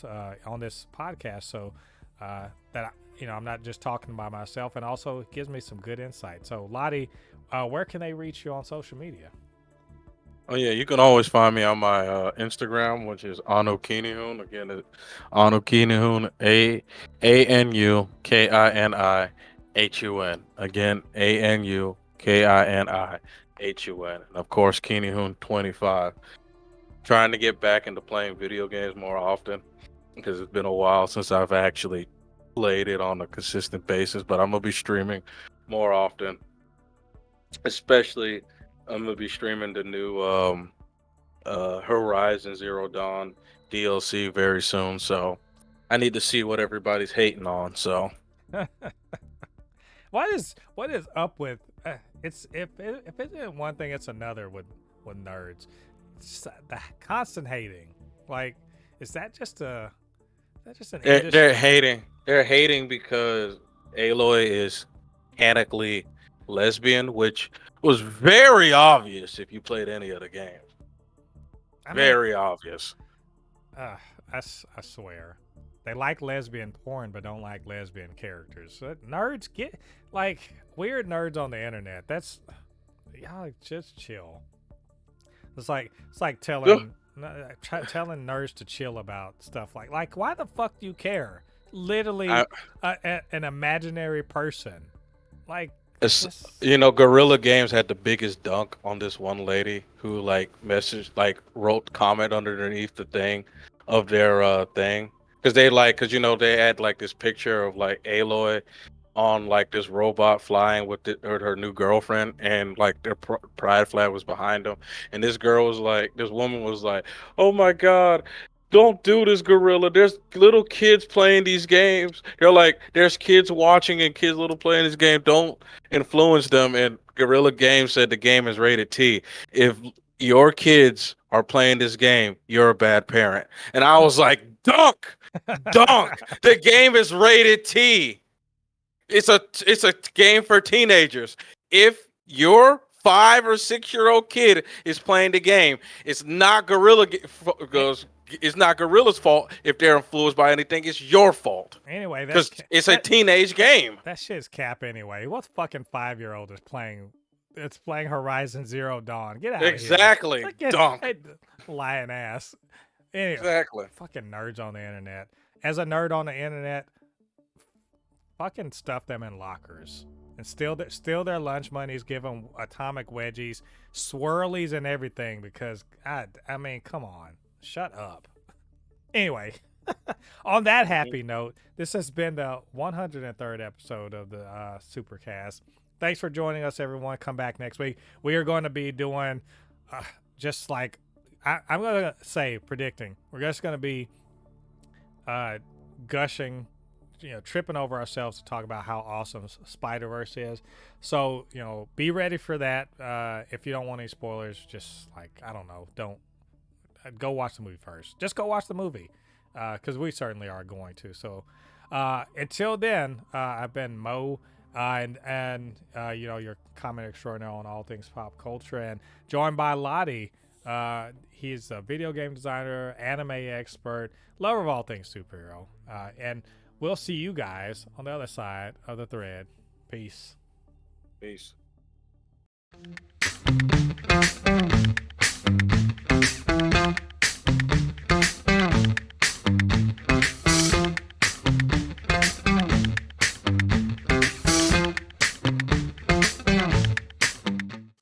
on this podcast, so I'm not just talking by myself, and also gives me some good insight. So, Ladi, where can they reach you on social media?
Oh yeah, you can always find me on my Instagram, which is Anukinihun. Again, Anukinihun, Anukinihun. Again, Anukinihun. And of course, Kinihun 25. Trying to get back into playing video games more often because it's been a while since I've actually played it on a consistent basis. But I'm gonna be streaming more often, especially I'm gonna be streaming the new Horizon Zero Dawn DLC very soon. So I need to see what everybody's hating on. So
what is up with it's if it isn't one thing, it's another with nerds. It's the constant hating. Like, is that just an industry?
they're hating. They're hating because Aloy is canonically lesbian, which was very obvious if you played any of the games.
I mean,
Very obvious.
uh, I swear, they like lesbian porn but don't like lesbian characters. So nerds get like weird nerds on the internet. That's y'all just chill. It's like
Yeah.
telling nerds to chill about stuff like why the fuck do you care? Literally,
I,
an imaginary person. Like
it's,
this.
Guerrilla Games had the biggest dunk on this one lady who wrote comment underneath the thing of their thing because they had like this picture of like Aloy on like this robot flying with her new girlfriend, and like their pride flag was behind them, and this woman was like, oh my god, don't do this, Gorilla. There's little kids playing these games. They're like, there's kids watching and kids little playing this game. Don't influence them. And Gorilla Games said the game is rated T. If your kids are playing this game, you're a bad parent. And I was like, dunk. The game is rated T. It's a game for teenagers. If your 5 or 6-year-old kid is playing the game, it's not it's not Gorilla's fault if they're influenced by anything. It's your fault.
Anyway,
because it's a teenage game.
That shit's cap anyway. What fucking 5-year-old is playing? It's playing Horizon Zero Dawn. Get out of here.
Exactly. Dunk.
Lying ass. Anyway,
exactly.
Fucking nerds on the internet. As a nerd on the internet, fucking stuff them in lockers and steal their lunch monies, give them atomic wedgies, swirlies, and everything. Because I mean, come on, shut up. Anyway, on that happy note, this has been the 103rd episode of the Supercast. Thanks for joining us, everyone. Come back next week. We are going to be doing just like I'm going to say predicting. We're just going to be gushing, tripping over ourselves to talk about how awesome Spider-Verse is. So, be ready for that. If you don't want any spoilers, just don't go watch the movie first. Just go watch the movie because we certainly are going to. So until then, I've been Mo and your comment extraordinaire on all things pop culture, and joined by Ladi. He's a video game designer, anime expert, lover of all things superhero. And we'll see you guys on the other side of the thread. Peace.
Peace.